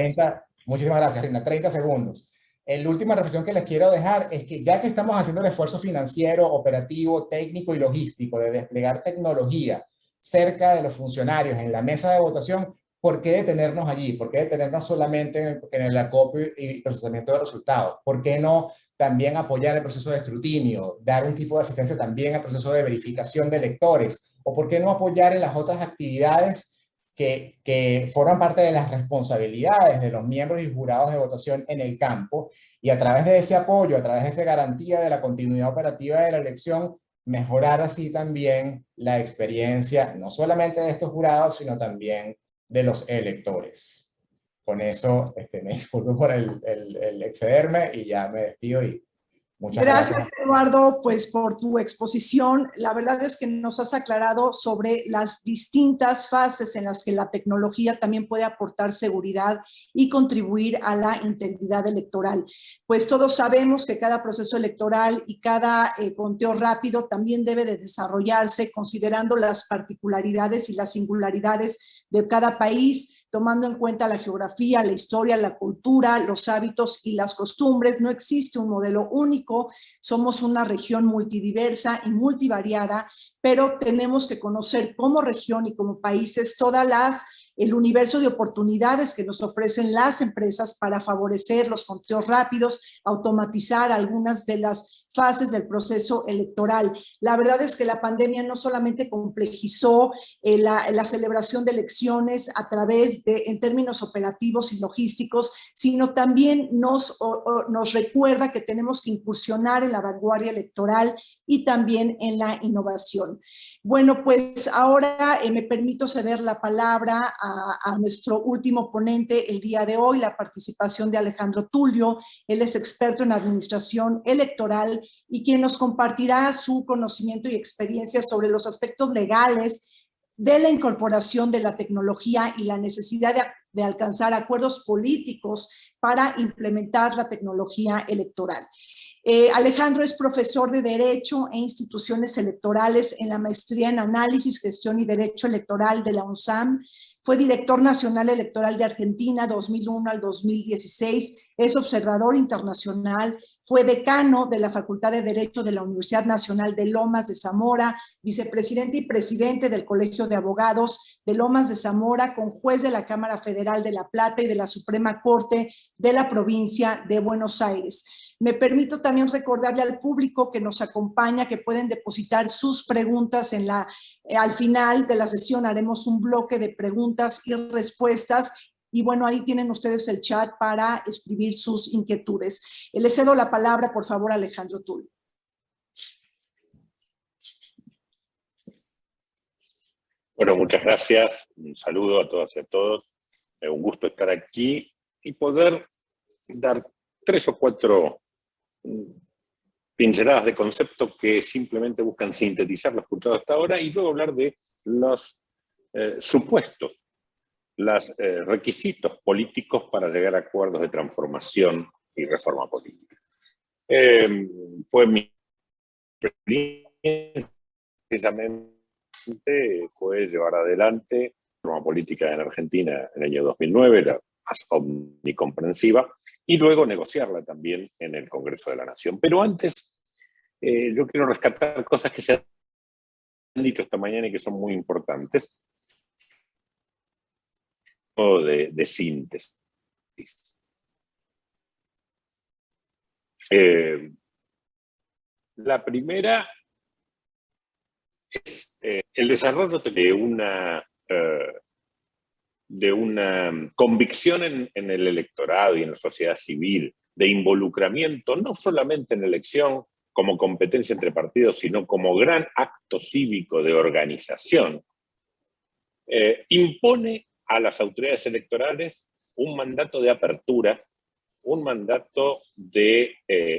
Muchísimas gracias, Rina. 30 segundos. La última reflexión que les quiero dejar es que ya que estamos haciendo el esfuerzo financiero, operativo, técnico y logístico de desplegar tecnología cerca de los funcionarios en la mesa de votación, ¿por qué detenernos allí? ¿Por qué detenernos solamente en el acopio y procesamiento de resultados? ¿Por qué no también apoyar el proceso de escrutinio, dar un tipo de asistencia también al proceso de verificación de electores? ¿O por qué no apoyar en las otras actividades que forman parte de las responsabilidades de los miembros y jurados de votación en el campo, y a través de ese apoyo, a través de esa garantía de la continuidad operativa de la elección, mejorar así también la experiencia, no solamente de estos jurados, sino también de los electores? Con eso me disculpo por el excederme y ya me despido y muchas gracias. Gracias, Eduardo, pues por tu exposición. La verdad es que nos has aclarado sobre las distintas fases en las que la tecnología también puede aportar seguridad y contribuir a la integridad electoral. Pues todos sabemos que cada proceso electoral y cada conteo rápido también debe de desarrollarse considerando las particularidades y las singularidades de cada país, tomando en cuenta la geografía, la historia, la cultura, los hábitos y las costumbres. No existe un modelo único. Somos una región multidiversa y multivariada, pero tenemos que conocer como región y como países el universo de oportunidades que nos ofrecen las empresas para favorecer los conteos rápidos, automatizar algunas de las fases del proceso electoral. La verdad es que la pandemia no solamente complejizó la celebración de elecciones en términos operativos y logísticos, sino también nos recuerda que tenemos que incursionar en la vanguardia electoral y también en la innovación. Bueno, pues ahora me permito ceder la palabra a nuestro último ponente el día de hoy, la participación de Alejandro Tulio. Él es experto en administración electoral y quien nos compartirá su conocimiento y experiencia sobre los aspectos legales de la incorporación de la tecnología y la necesidad de alcanzar acuerdos políticos para implementar la tecnología electoral. Alejandro es profesor de Derecho e Instituciones Electorales en la Maestría en Análisis, Gestión y Derecho Electoral de la UNSAM. Fue director nacional electoral de Argentina 2001 al 2016. Es observador internacional. Fue decano de la Facultad de Derecho de la Universidad Nacional de Lomas de Zamora, vicepresidente y presidente del Colegio de Abogados de Lomas de Zamora, conjuez de la Cámara Federal de La Plata y de la Suprema Corte de la Provincia de Buenos Aires. Me permito también recordarle al público que nos acompaña que pueden depositar sus preguntas al final de la sesión. Haremos un bloque de preguntas y respuestas y bueno, ahí tienen ustedes el chat para escribir sus inquietudes. Le cedo la palabra, por favor, a Alejandro Tulio. Bueno, muchas gracias. Un saludo a todas y a todos. Un gusto estar aquí y poder dar 3 o 4 pinceladas de concepto que simplemente buscan sintetizar lo escuchado hasta ahora y luego hablar de los supuestos, los requisitos políticos para llegar a acuerdos de transformación y reforma política. Fue mi experiencia, precisamente, fue llevar adelante la reforma política en Argentina en el año 2009, la más omnicomprensiva, y luego negociarla también en el Congreso de la Nación. Pero antes, yo quiero rescatar cosas que se han dicho esta mañana y que son muy importantes. De síntesis. La primera es el desarrollo de una convicción en el electorado y en la sociedad civil, de involucramiento, no solamente en la elección, como competencia entre partidos, sino como gran acto cívico de organización, impone a las autoridades electorales un mandato de apertura, un mandato de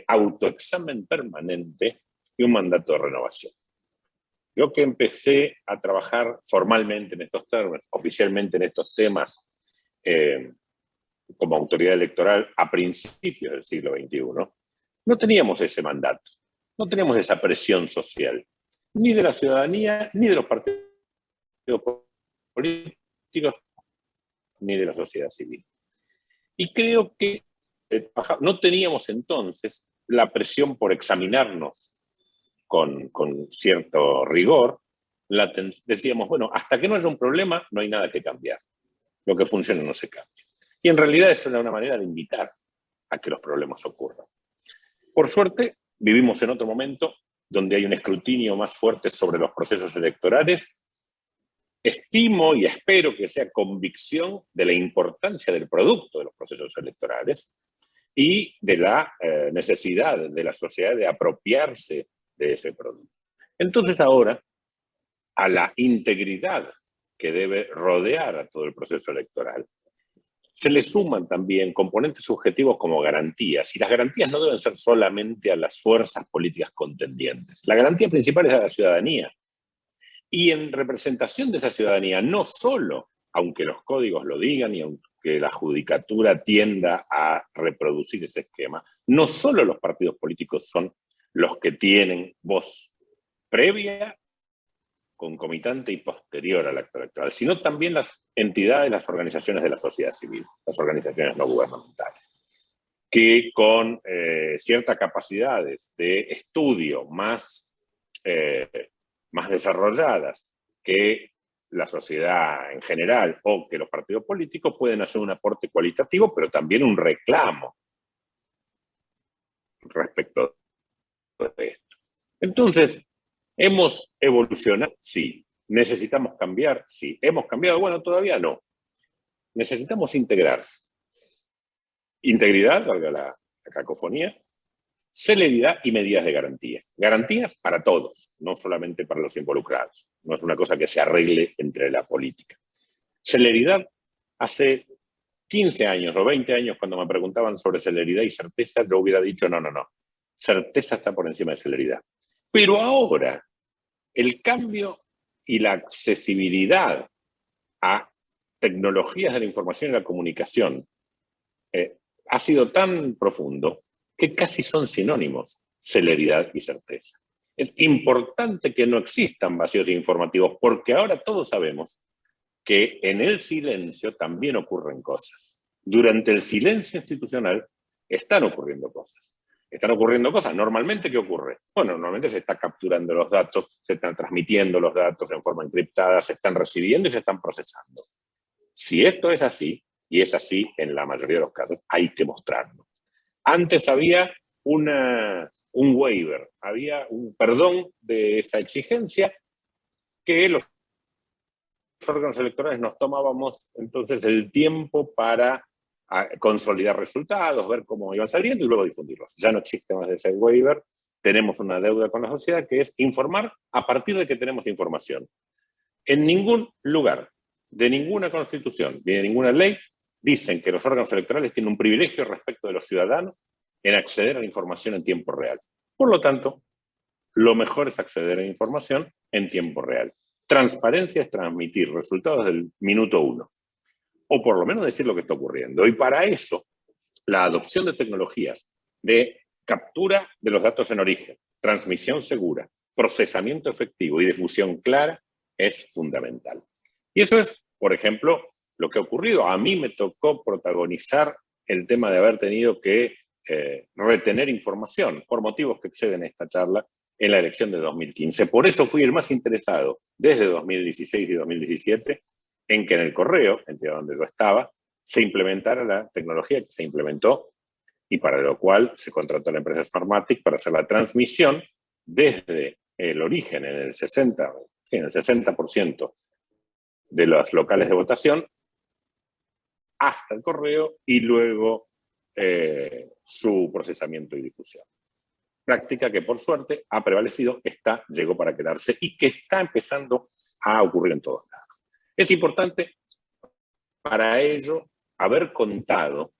autoexamen permanente y un mandato de renovación. Yo que empecé a trabajar formalmente en estos términos, oficialmente en estos temas, como autoridad electoral a principios del siglo XXI, no teníamos ese mandato, no teníamos esa presión social, ni de la ciudadanía, ni de los partidos políticos, ni de la sociedad civil. Y creo que no teníamos entonces la presión por examinarnos con cierto rigor. Decíamos, bueno, hasta que no haya un problema, no hay nada que cambiar. Lo que funciona no se cambia. Y en realidad eso era una manera de invitar a que los problemas ocurran. Por suerte, vivimos en otro momento donde hay un escrutinio más fuerte sobre los procesos electorales. Estimo y espero que sea convicción de la importancia del producto de los procesos electorales y de la necesidad de la sociedad de apropiarse de ese producto. Entonces ahora, a la integridad que debe rodear a todo el proceso electoral, se le suman también componentes subjetivos como garantías, y las garantías no deben ser solamente a las fuerzas políticas contendientes. La garantía principal es a la ciudadanía. Y en representación de esa ciudadanía, no solo, aunque los códigos lo digan y aunque la judicatura tienda a reproducir ese esquema, no solo los partidos políticos son los que tienen voz previa, concomitante y posterior al acto electoral, sino también las entidades, las organizaciones de la sociedad civil, las organizaciones no gubernamentales, que con ciertas capacidades de estudio más desarrolladas que la sociedad en general o que los partidos políticos pueden hacer un aporte cualitativo, pero también un reclamo respecto de esto. Entonces, ¿hemos evolucionado? Sí. ¿Necesitamos cambiar? Sí. ¿Hemos cambiado? Bueno, todavía no. Necesitamos integrar. Integridad, valga la cacofonía, celeridad y medidas de garantía. Garantías para todos, no solamente para los involucrados. No es una cosa que se arregle entre la política. Celeridad, hace 15 años o 20 años, cuando me preguntaban sobre celeridad y certeza, yo hubiera dicho no. Certeza está por encima de celeridad. Pero ahora, el cambio y la accesibilidad a tecnologías de la información y la comunicación ha sido tan profundo que casi son sinónimos, celeridad y certeza. Es importante que no existan vacíos informativos, porque ahora todos sabemos que en el silencio también ocurren cosas. Durante el silencio institucional están ocurriendo cosas. Normalmente, ¿qué ocurre? Bueno, normalmente se está capturando los datos, se están transmitiendo los datos en forma encriptada, se están recibiendo y se están procesando. Si esto es así, y es así en la mayoría de los casos, hay que mostrarlo. Antes había un waiver, había un perdón de esa exigencia que los órganos electorales nos tomábamos entonces el tiempo para consolidar resultados, ver cómo iban saliendo y luego difundirlos. Ya no existe más ese waiver, tenemos una deuda con la sociedad que es informar a partir de que tenemos información. En ningún lugar, de ninguna constitución, ni de ninguna ley, dicen que los órganos electorales tienen un privilegio respecto de los ciudadanos en acceder a la información en tiempo real. Por lo tanto, lo mejor es acceder a la información en tiempo real. Transparencia es transmitir resultados del minuto 1, o por lo menos decir lo que está ocurriendo. Y para eso, la adopción de tecnologías de captura de los datos en origen, transmisión segura, procesamiento efectivo y difusión clara es fundamental. Y eso es, por ejemplo, lo que ha ocurrido. A mí me tocó protagonizar el tema de haber tenido que retener información por motivos que exceden esta charla en la elección de 2015. Por eso fui el más interesado desde 2016 y 2017 en que en el correo, entre donde yo estaba, se implementara la tecnología que se implementó y para lo cual se contrató a la empresa Smartmatic para hacer la transmisión desde el origen en el 60% de los locales de votación hasta el correo y luego su procesamiento y difusión. práctica que por suerte ha prevalecido, llegó para quedarse y que está empezando a ocurrir en todos lados. Es importante para ello haber contado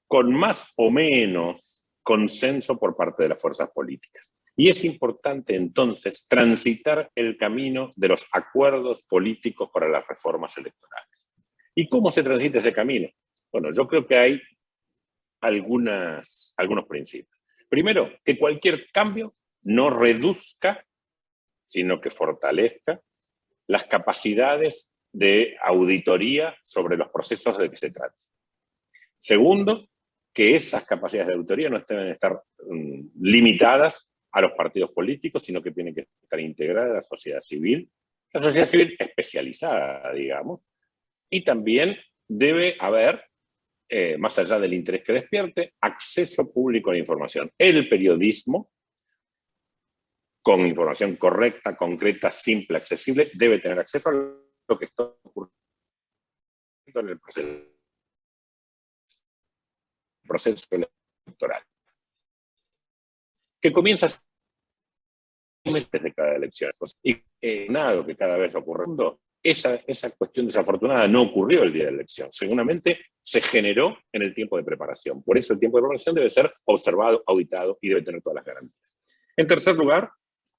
con más o menos consenso por parte de las fuerzas políticas. Y es importante entonces transitar el camino de los acuerdos políticos para las reformas electorales. ¿Y cómo se transita ese camino? Bueno, yo creo que hay algunos principios. Primero, que cualquier cambio no reduzca, sino que fortalezca las capacidades de auditoría sobre los procesos de que se trate. Segundo, que esas capacidades de auditoría no deben estar limitadas a los partidos políticos, sino que tienen que estar integradas a la sociedad civil especializada, digamos, y también debe haber, más allá del interés que despierte, acceso público a la información. El periodismo, con información correcta, concreta, simple, accesible, debe tener acceso a lo que está ocurriendo en el proceso electoral, que comienza meses de cada elección. Y nada que cada vez ocurriendo, esa cuestión desafortunada no ocurrió el día de la elección. Seguramente se generó en el tiempo de preparación. Por eso el tiempo de preparación debe ser observado, auditado y debe tener todas las garantías. En tercer lugar,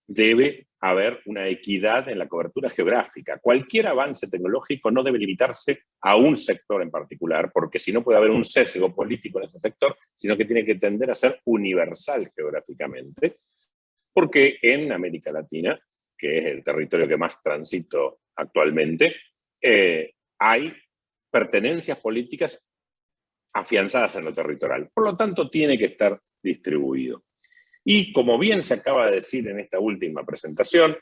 debe haber una equidad en la cobertura geográfica. Cualquier avance tecnológico no debe limitarse a un sector en particular, porque si no puede haber un sesgo político en ese sector, sino que tiene que tender a ser universal geográficamente, porque en América Latina, que es el territorio que más transito actualmente, hay pertenencias políticas afianzadas en lo territorial. Por lo tanto, tiene que estar distribuido. Y como bien se acaba de decir en esta última presentación,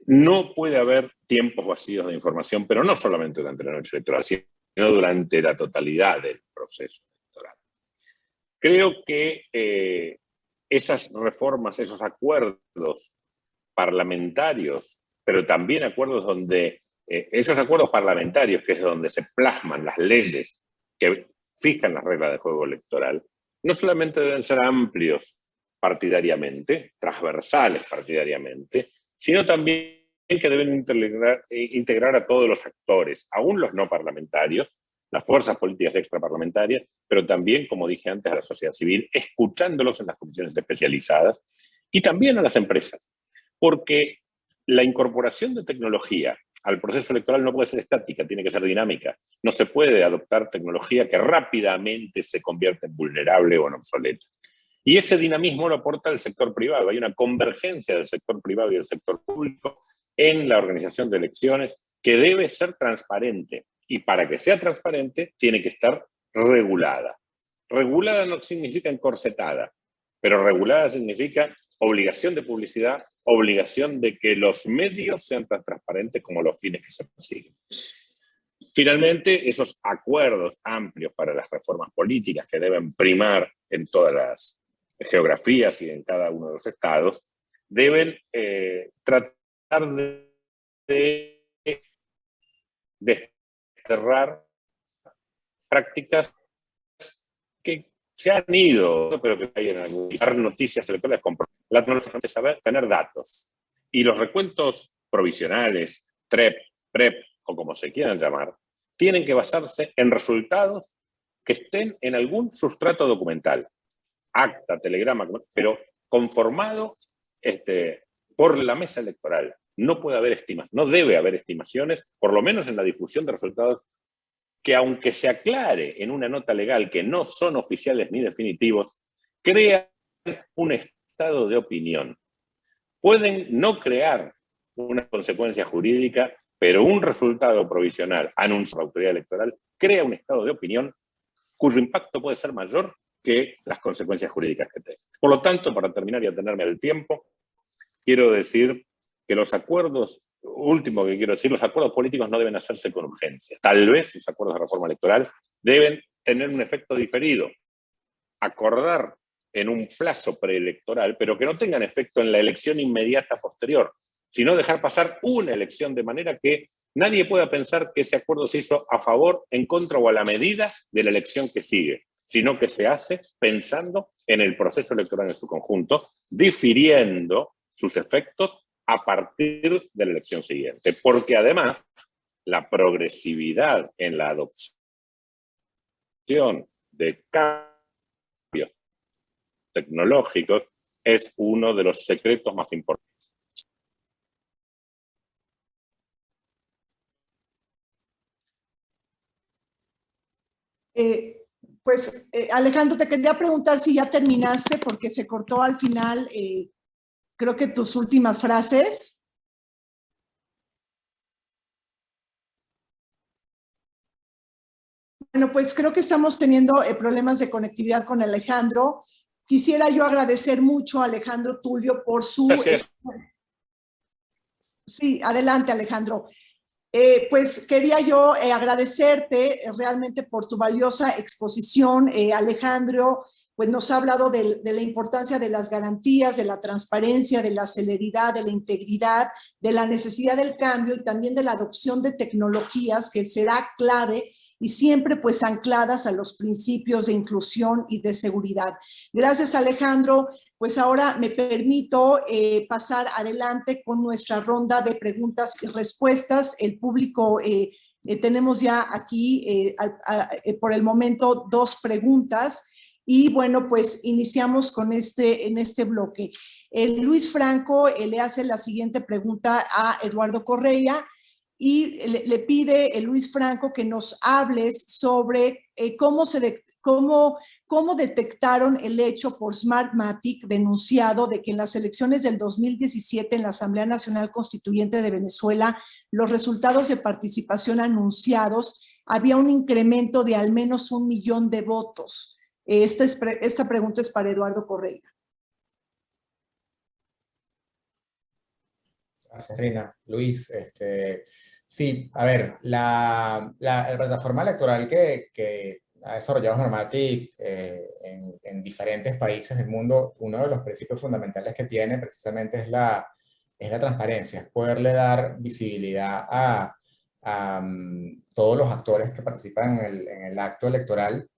no puede haber tiempos vacíos de información, pero no solamente durante la noche electoral, sino durante la totalidad del proceso electoral. Creo que esas reformas, esos acuerdos parlamentarios, pero también acuerdos donde, esos acuerdos parlamentarios, que es donde se plasman las leyes que fijan las reglas de juego electoral, no solamente deben ser amplios partidariamente, transversales partidariamente, sino también que deben integrar a todos los actores, aún los no parlamentarios, las fuerzas políticas extraparlamentarias, pero también, como dije antes, a la sociedad civil, escuchándolos en las comisiones especializadas, y también a las empresas, porque la incorporación de tecnología al proceso electoral no puede ser estática, tiene que ser dinámica. No se puede adoptar tecnología que rápidamente se convierte en vulnerable o en obsoleta. Y ese dinamismo lo aporta el sector privado. Hay una convergencia del sector privado y del sector público en la organización de elecciones que debe ser transparente. Y para que sea transparente, tiene que estar regulada. Regulada no significa encorsetada, pero regulada significa obligación de publicidad, obligación de que los medios sean tan transparentes como los fines que se persiguen. Finalmente, esos acuerdos amplios para las reformas políticas que deben primar en todas las geografías y en cada uno de los estados, deben tratar de desterrar prácticas que se han ido, pero que hay en algunas noticias electorales. La tecnología es saber tener datos. Y los recuentos provisionales, TREP, PREP, o como se quieran llamar, tienen que basarse en resultados que estén en algún sustrato documental. Acta, telegrama, pero conformado por la mesa electoral. No puede haber no debe haber estimaciones, por lo menos en la difusión de resultados, que aunque se aclare en una nota legal que no son oficiales ni definitivos, crean un estado de opinión. Pueden no crear una consecuencia jurídica, pero un resultado provisional anunciado por la autoridad electoral crea un estado de opinión cuyo impacto puede ser mayor que las consecuencias jurídicas que tenga. Por lo tanto, para terminar y atenerme al tiempo, quiero decir que los acuerdos, último que quiero decir, los acuerdos políticos no deben hacerse con urgencia. Tal vez los acuerdos de reforma electoral deben tener un efecto diferido, acordar en un plazo preelectoral, pero que no tengan efecto en la elección inmediata posterior, sino dejar pasar una elección de manera que nadie pueda pensar que ese acuerdo se hizo a favor, en contra o a la medida de la elección que sigue, sino que se hace pensando en el proceso electoral en su conjunto, difiriendo sus efectos a partir de la elección siguiente. Porque además, la progresividad en la adopción de cambios tecnológicos es uno de los secretos más importantes. Alejandro, te quería preguntar si ya terminaste, porque se cortó al final, creo que tus últimas frases. Bueno, pues creo que estamos teniendo problemas de conectividad con Alejandro. Quisiera yo agradecer mucho a Alejandro Tulio por su... Gracias. Sí, adelante, Alejandro. Pues quería yo agradecerte realmente por tu valiosa exposición. Alejandro, pues nos ha hablado de la importancia de las garantías, de la transparencia, de la celeridad, de la integridad, de la necesidad del cambio y también de la adopción de tecnologías que será clave y siempre pues ancladas a los principios de inclusión y de seguridad. Gracias, Alejandro. Pues ahora me permito pasar adelante con nuestra ronda de preguntas y respuestas. El público, tenemos ya aquí por el momento 2 preguntas. Y bueno, pues iniciamos con en este bloque. Luis Franco le hace la siguiente pregunta a Eduardo Correa y le pide Luis Franco que nos hables sobre cómo detectaron el hecho por Smartmatic denunciado de que en las elecciones del 2017 en la Asamblea Nacional Constituyente de Venezuela, los resultados de participación anunciados había un incremento de al menos 1 millón de votos. Esta pregunta es para Eduardo Correa. Gracias, Rina. Luis, sí, a ver, la plataforma electoral que ha desarrollado Smartmatic en diferentes países del mundo, uno de los principios fundamentales que tiene precisamente es la transparencia, es poderle dar visibilidad a todos los actores que participan en el acto electoral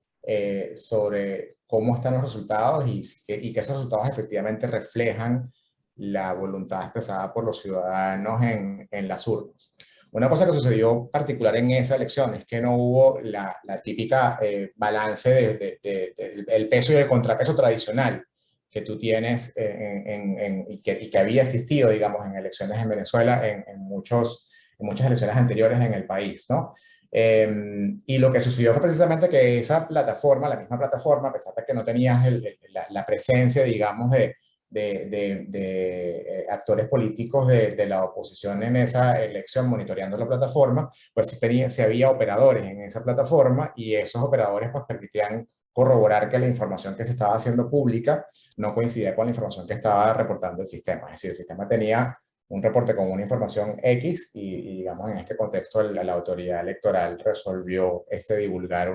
sobre cómo están los resultados y que esos resultados efectivamente reflejan la voluntad expresada por los ciudadanos en las urnas. Una cosa que sucedió particular en esa elección es que no hubo la típica balance del peso y el contrapeso tradicional que tú tienes y que había existido, digamos, en elecciones en Venezuela, en muchas elecciones anteriores en el país, ¿no? Y lo que sucedió fue precisamente que esa plataforma, la misma plataforma, a pesar de que no tenías la presencia, digamos, de actores políticos de la oposición en esa elección monitoreando la plataforma, pues se había operadores en esa plataforma y esos operadores pues permitían corroborar que la información que se estaba haciendo pública no coincidía con la información que estaba reportando el sistema. Es decir, el sistema tenía un reporte con una información X y digamos, en este contexto la autoridad electoral resolvió divulgar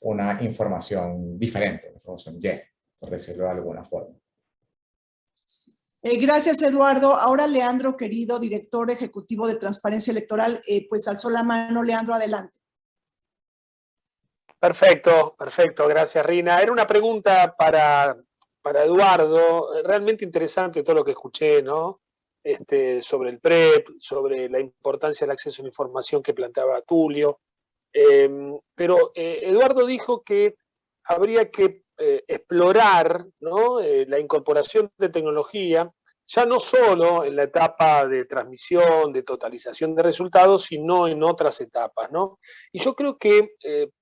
una información diferente, una información Y, por decirlo de alguna forma. Gracias, Eduardo. Ahora Leandro, querido director ejecutivo de Transparencia Electoral, pues alzó la mano. Leandro, adelante. Perfecto, perfecto. Gracias, Rina. Era una pregunta para Eduardo. Realmente interesante todo lo que escuché, ¿no? Sobre el PREP, sobre la importancia del acceso a la información que planteaba Tulio. Pero Eduardo dijo que habría que explorar, ¿no? La incorporación de tecnología, ya no solo en la etapa de transmisión, de totalización de resultados, sino en otras etapas, ¿no? Y yo creo que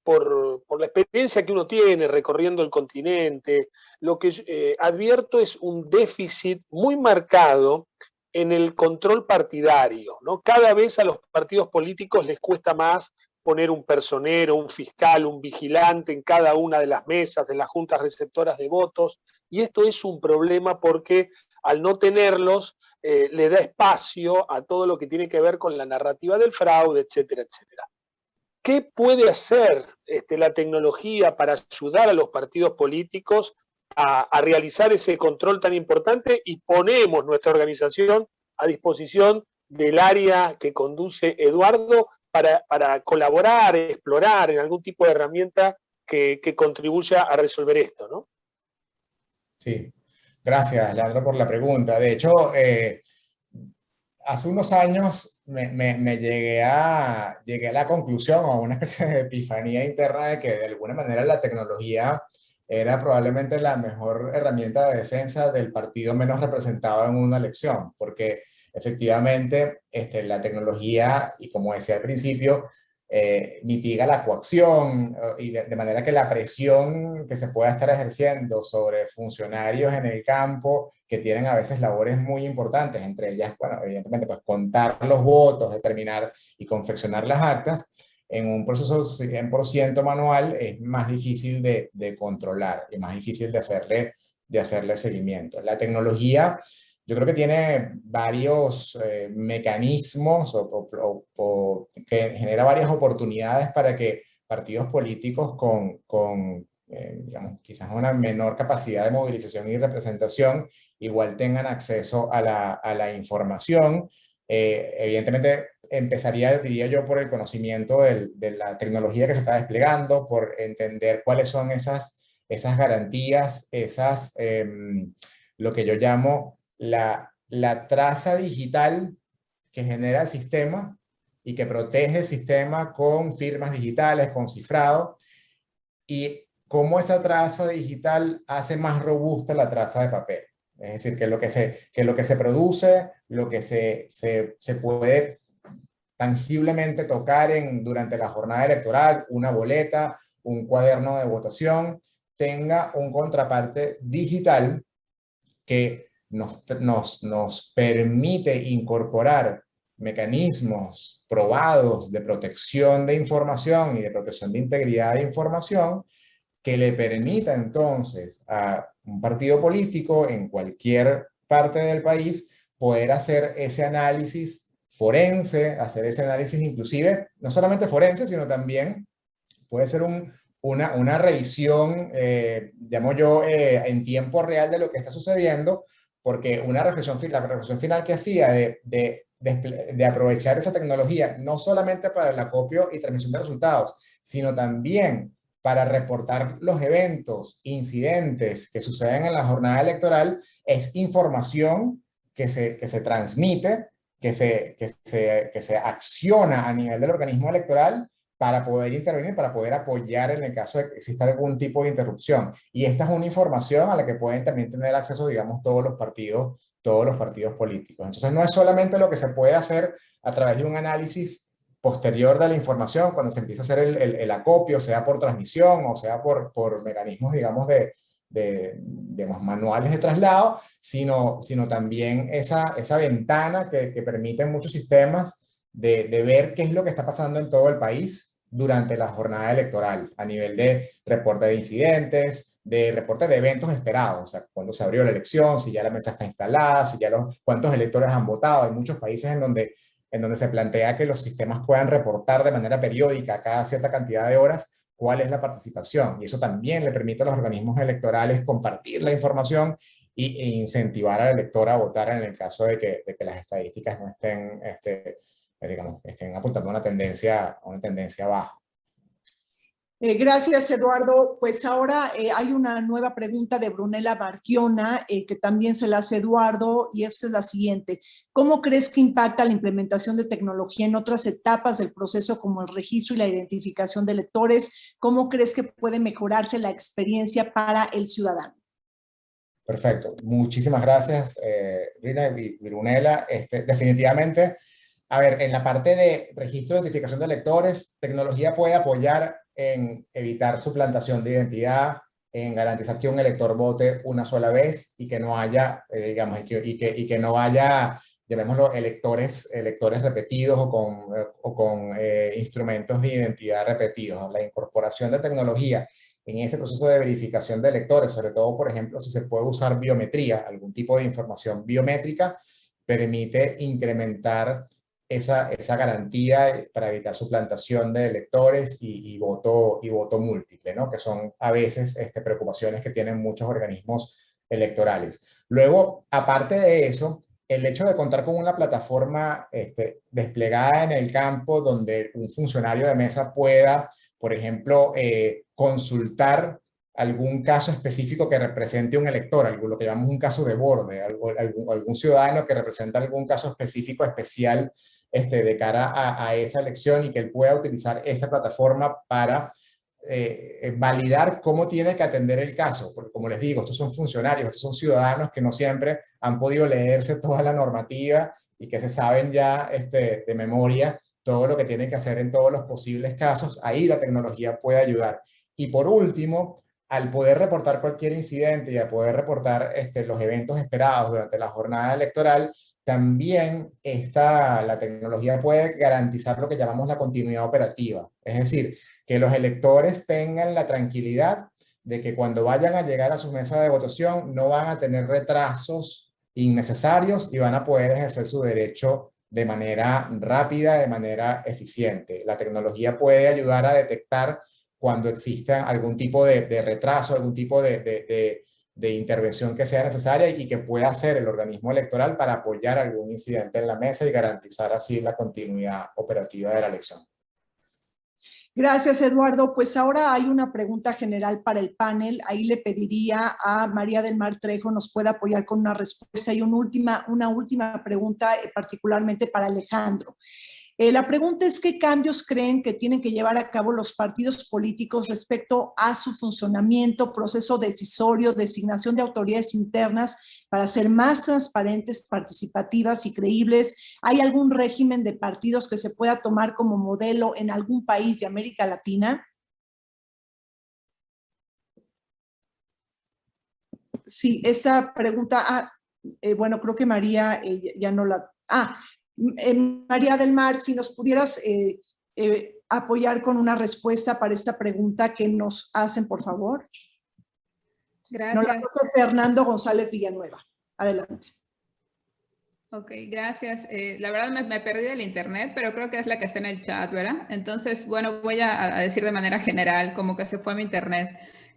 por la experiencia que uno tiene recorriendo el continente, lo que advierto es un déficit muy marcado en el control partidario, ¿no? Cada vez a los partidos políticos les cuesta más poner un personero, un fiscal, un vigilante en cada una de las mesas de las juntas receptoras de votos, y esto es un problema porque al no tenerlos le da espacio a todo lo que tiene que ver con la narrativa del fraude, etcétera, etcétera. ¿Qué puede hacer la tecnología para ayudar a los partidos políticos a realizar ese control tan importante? Y ponemos nuestra organización a disposición del área que conduce Eduardo para colaborar, explorar en algún tipo de herramienta que contribuya a resolver esto, ¿no? Sí, gracias, Leandro, por la pregunta. De hecho, hace unos años me llegué a la conclusión o a una especie de epifanía interna de que de alguna manera la tecnología era probablemente la mejor herramienta de defensa del partido menos representado en una elección, porque efectivamente la tecnología, y como decía al principio, mitiga la coacción y de manera que la presión que se pueda estar ejerciendo sobre funcionarios en el campo que tienen a veces labores muy importantes, entre ellas, bueno, evidentemente, pues contar los votos, determinar y confeccionar las actas, en un proceso 100% manual es más difícil de controlar y más difícil de hacerle seguimiento. La tecnología, yo creo que tiene varios mecanismos que genera varias oportunidades para que partidos políticos digamos, quizás una menor capacidad de movilización y representación igual tengan acceso a la información. Evidentemente, empezaría, diría yo, por el conocimiento de la tecnología que se está desplegando, por entender cuáles son esas garantías, lo que yo llamo la traza digital que genera el sistema y que protege el sistema con firmas digitales, con cifrado, y cómo esa traza digital hace más robusta la traza de papel. Es decir, que lo que se produce, lo que se puede tangiblemente tocar durante la jornada electoral, una boleta, un cuaderno de votación, tenga un contraparte digital que nos permite incorporar mecanismos probados de protección de información y de protección de integridad de información que le permita entonces a un partido político en cualquier parte del país poder hacer ese análisis forense, hacer ese análisis inclusive, no solamente forense, sino también puede ser una revisión, llamo yo, en tiempo real de lo que está sucediendo, porque la reflexión final que hacía de aprovechar esa tecnología, no solamente para el acopio y transmisión de resultados, sino también para reportar los eventos, incidentes que suceden en la jornada electoral, es información que se transmite, que se acciona a nivel del organismo electoral para poder intervenir, para poder apoyar en el caso de que exista algún tipo de interrupción. Y esta es una información a la que pueden también tener acceso, digamos, todos los partidos políticos. Entonces, no es solamente lo que se puede hacer a través de un análisis posterior de la información, cuando se empieza a hacer el acopio, sea por transmisión o sea por mecanismos, digamos, digamos, manuales de traslado, sino también esa ventana que permite en muchos sistemas de ver qué es lo que está pasando en todo el país durante la jornada electoral, a nivel de reporte de incidentes, de reporte de eventos esperados, o sea, cuando se abrió la elección, si ya la mesa está instalada, cuántos electores han votado. Hay muchos países en donde se plantea que los sistemas puedan reportar de manera periódica, cada cierta cantidad de horas, cuál es la participación. Y eso también le permite a los organismos electorales compartir la información e incentivar al elector a votar en el caso de que las estadísticas no estén, digamos, estén apuntando a una tendencia baja. Gracias, Eduardo. Pues ahora hay una nueva pregunta de Brunella Barquiona que también se la hace Eduardo, y esta es la siguiente. ¿Cómo crees que impacta la implementación de tecnología en otras etapas del proceso como el registro y la identificación de electores? ¿Cómo crees que puede mejorarse la experiencia para el ciudadano? Perfecto. Muchísimas gracias, Rina y Brunella. Definitivamente, a ver, en la parte de registro y identificación de electores, tecnología puede apoyar en evitar suplantación de identidad, en garantizar que un elector vote una sola vez y que no haya, digamos, y que no haya, llamémoslo, electores repetidos o con instrumentos de identidad repetidos. La incorporación de tecnología en ese proceso de verificación de electores, sobre todo, por ejemplo, si se puede usar biometría, algún tipo de información biométrica, permite incrementar esa garantía para evitar suplantación de electores y voto múltiple, ¿no? Que son a veces preocupaciones que tienen muchos organismos electorales. Luego, aparte de eso, el hecho de contar con una plataforma desplegada en el campo donde un funcionario de mesa pueda, por ejemplo, consultar algún caso específico que represente un elector, algo, lo que llamamos un caso de borde, algún ciudadano que representa algún caso específico, especial, de cara a esa elección, y que él pueda utilizar esa plataforma para validar cómo tiene que atender el caso, porque como les digo, estos son funcionarios, estos son ciudadanos que no siempre han podido leerse toda la normativa y que se saben ya de memoria todo lo que tienen que hacer en todos los posibles casos. Ahí la tecnología puede ayudar. Y por último, al poder reportar cualquier incidente y al poder reportar los eventos esperados durante la jornada electoral, también la tecnología puede garantizar lo que llamamos la continuidad operativa. Es decir, que los electores tengan la tranquilidad de que cuando vayan a llegar a su mesa de votación no van a tener retrasos innecesarios y van a poder ejercer su derecho de manera rápida, de manera eficiente. La tecnología puede ayudar a detectar cuando exista algún tipo de retraso, algún tipo de intervención que sea necesaria y que pueda hacer el organismo electoral para apoyar algún incidente en la mesa y garantizar así la continuidad operativa de la elección. Gracias, Eduardo. Pues ahora hay una pregunta general para el panel. Ahí le pediría a María del Mar Trejo nos pueda apoyar con una respuesta y una última pregunta particularmente para Alejandro. La pregunta es, ¿qué cambios creen que tienen que llevar a cabo los partidos políticos respecto a su funcionamiento, proceso decisorio, designación de autoridades internas para ser más transparentes, participativas y creíbles? ¿Hay algún régimen de partidos que se pueda tomar como modelo en algún país de América Latina? Sí, esta pregunta, bueno, creo que María ya no la... María del Mar, si nos pudieras apoyar con una respuesta para esta pregunta que nos hacen, por favor. Gracias. Nos la hace Fernando González Villanueva. Adelante. Ok, gracias. La verdad me perdí del internet, pero creo que es la que está en el chat, ¿verdad? Entonces, bueno, voy a decir de manera general, como que se fue mi internet.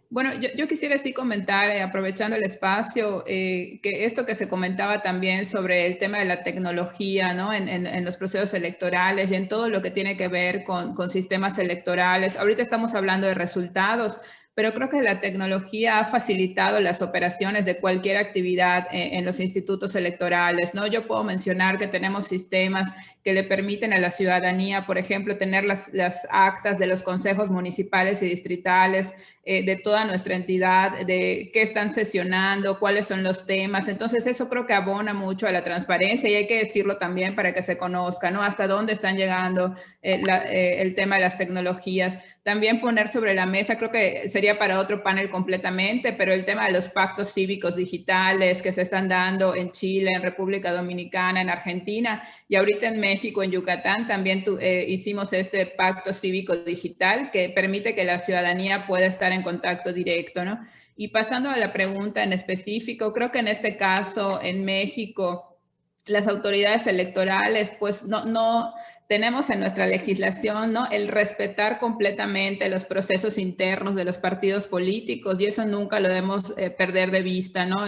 Bueno, yo quisiera sí comentar, aprovechando el espacio, que esto que se comentaba también sobre el tema de la tecnología, ¿no? En los procesos electorales y en todo lo que tiene que ver con sistemas electorales. Ahorita estamos hablando de resultados, pero creo que la tecnología ha facilitado las operaciones de cualquier actividad en los institutos electorales, ¿no? Yo puedo mencionar que tenemos sistemas que le permiten a la ciudadanía, por ejemplo, tener las actas de los consejos municipales y distritales de toda nuestra entidad, de qué están sesionando, cuáles son los temas. Entonces, eso creo que abona mucho a la transparencia y hay que decirlo también para que se conozca, ¿no? Hasta dónde están llegando el tema de las tecnologías. También poner sobre la mesa, creo que sería para otro panel completamente, pero el tema de los pactos cívicos digitales que se están dando en Chile, en República Dominicana, en Argentina y ahorita en México, en Yucatán, también hicimos este pacto cívico digital que permite que la ciudadanía pueda estar en contacto directo, ¿no? Y pasando a la pregunta en específico, creo que en este caso, en México, las autoridades electorales, pues no tenemos en nuestra legislación, ¿no?, el respetar completamente los procesos internos de los partidos políticos y eso nunca lo debemos perder de vista, ¿no?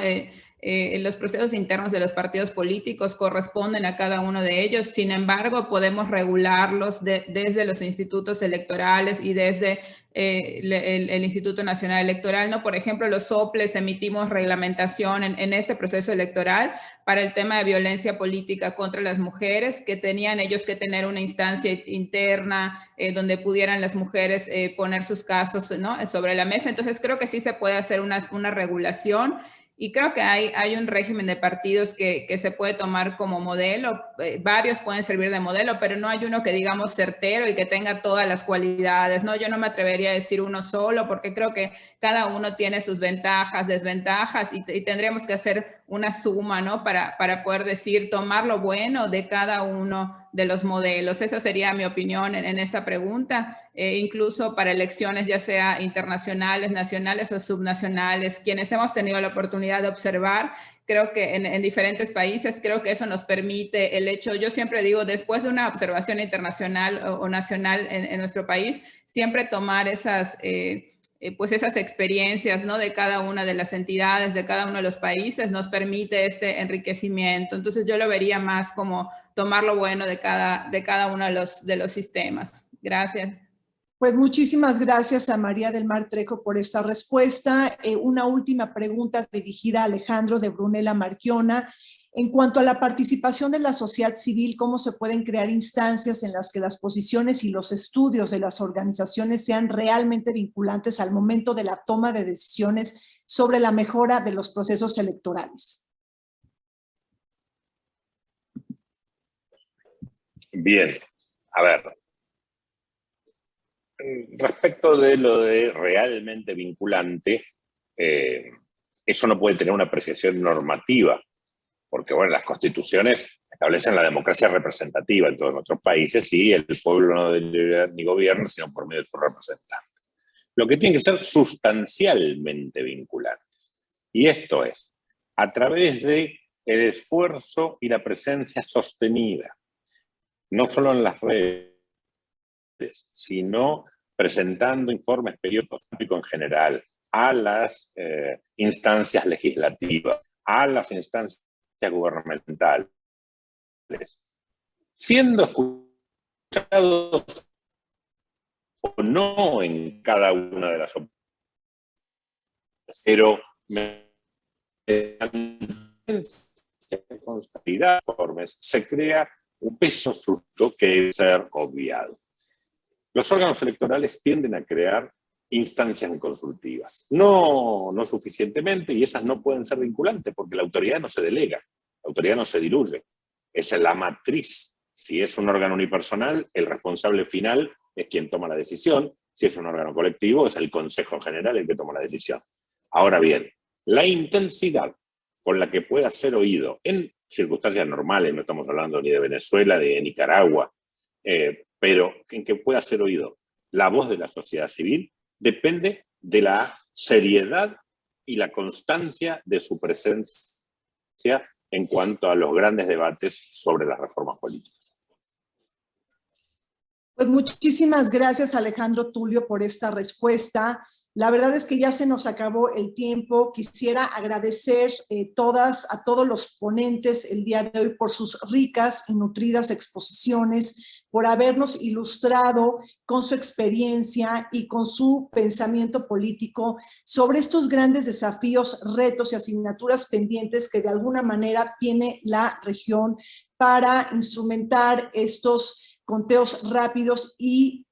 Los procesos internos de los partidos políticos corresponden a cada uno de ellos, sin embargo, podemos regularlos desde los institutos electorales y desde el Instituto Nacional Electoral, ¿no? Por ejemplo, los soples emitimos reglamentación en este proceso electoral para el tema de violencia política contra las mujeres, que tenían ellos que tener una instancia interna donde pudieran las mujeres poner sus casos, ¿no?, sobre la mesa. Entonces, creo que sí se puede hacer una regulación. Y creo que hay un régimen de partidos que se puede tomar como modelo. Varios pueden servir de modelo, pero no hay uno que digamos certero y que tenga todas las cualidades, ¿no? Yo no me atrevería a decir uno solo porque creo que cada uno tiene sus ventajas, desventajas y tendríamos que hacer una suma, ¿no?, para poder decir, tomar lo bueno de cada uno de los modelos. Esa sería mi opinión en esta pregunta. Incluso para elecciones ya sea internacionales, nacionales o subnacionales, quienes hemos tenido la oportunidad de observar, creo que en diferentes países, creo que eso nos permite el hecho, yo siempre digo, después de una observación internacional o nacional en nuestro país, siempre tomar esas experiencias, ¿no?, de cada una de las entidades, de cada uno de los países, nos permite este enriquecimiento. Entonces yo lo vería más como tomar lo bueno de cada uno de los sistemas. Gracias. Pues muchísimas gracias a María del Mar Trejo por esta respuesta. Una última pregunta dirigida a Alejandro de Brunella Marchiona. En cuanto a la participación de la sociedad civil, ¿cómo se pueden crear instancias en las que las posiciones y los estudios de las organizaciones sean realmente vinculantes al momento de la toma de decisiones sobre la mejora de los procesos electorales? Bien, a ver. Respecto de lo de realmente vinculante, eso no puede tener una apreciación normativa, porque bueno, las constituciones establecen la democracia representativa en todos nuestros países y el pueblo no debe ni gobierna, sino por medio de sus representantes. Lo que tiene que ser sustancialmente vinculantes. Y esto es, a través del esfuerzo y la presencia sostenida, no solo en las redes, sino presentando informes periódicos en general a las instancias legislativas, a las instancias gubernamentales, siendo escuchados o no en cada una de las opciones, pero con constabilidad se crea un peso susto que debe ser obviado. Los órganos electorales tienden a crear instancias consultivas. No suficientemente, y esas no pueden ser vinculantes, porque la autoridad no se delega, la autoridad no se diluye. Esa es la matriz. Si es un órgano unipersonal, el responsable final es quien toma la decisión. Si es un órgano colectivo, es el Consejo General el que toma la decisión. Ahora bien, la intensidad con la que pueda ser oído en circunstancias normales, no estamos hablando ni de Venezuela ni de Nicaragua, pero en que pueda ser oído la voz de la sociedad civil, depende de la seriedad y la constancia de su presencia en cuanto a los grandes debates sobre las reformas políticas. Pues muchísimas gracias, Alejandro Tulio, por esta respuesta. La verdad es que ya se nos acabó el tiempo. Quisiera agradecer a todos los ponentes el día de hoy por sus ricas y nutridas exposiciones, por habernos ilustrado con su experiencia y con su pensamiento político sobre estos grandes desafíos, retos y asignaturas pendientes que de alguna manera tiene la región para instrumentar estos conteos rápidos y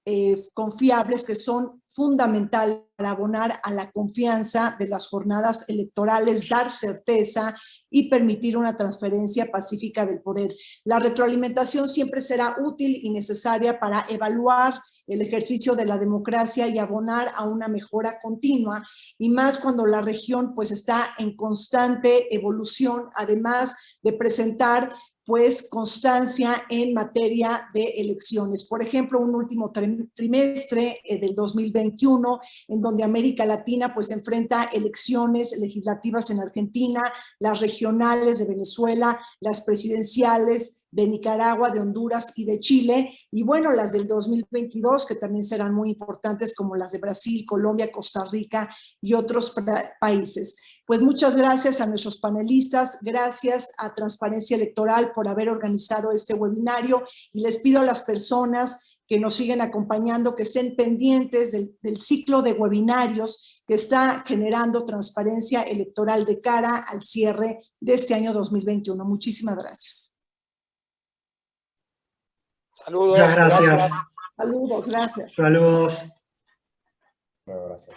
confiables que son fundamentales para abonar a la confianza de las jornadas electorales, dar certeza y permitir una transferencia pacífica del poder. La retroalimentación siempre será útil y necesaria para evaluar el ejercicio de la democracia y abonar a una mejora continua, y más cuando la región pues está en constante evolución, además de presentar pues constancia en materia de elecciones. Por ejemplo, un último trimestre del 2021, en donde América Latina pues enfrenta elecciones legislativas en Argentina, las regionales de Venezuela, las presidenciales de Nicaragua, de Honduras y de Chile, y bueno, las del 2022, que también serán muy importantes, como las de Brasil, Colombia, Costa Rica y otros países. Pues muchas gracias a nuestros panelistas, gracias a Transparencia Electoral por haber organizado este webinario, y les pido a las personas que nos siguen acompañando que estén pendientes del ciclo de webinarios que está generando Transparencia Electoral de cara al cierre de este año 2021. Muchísimas gracias. Saludos. Muchas gracias. Saludos, gracias. Saludos. Gracias.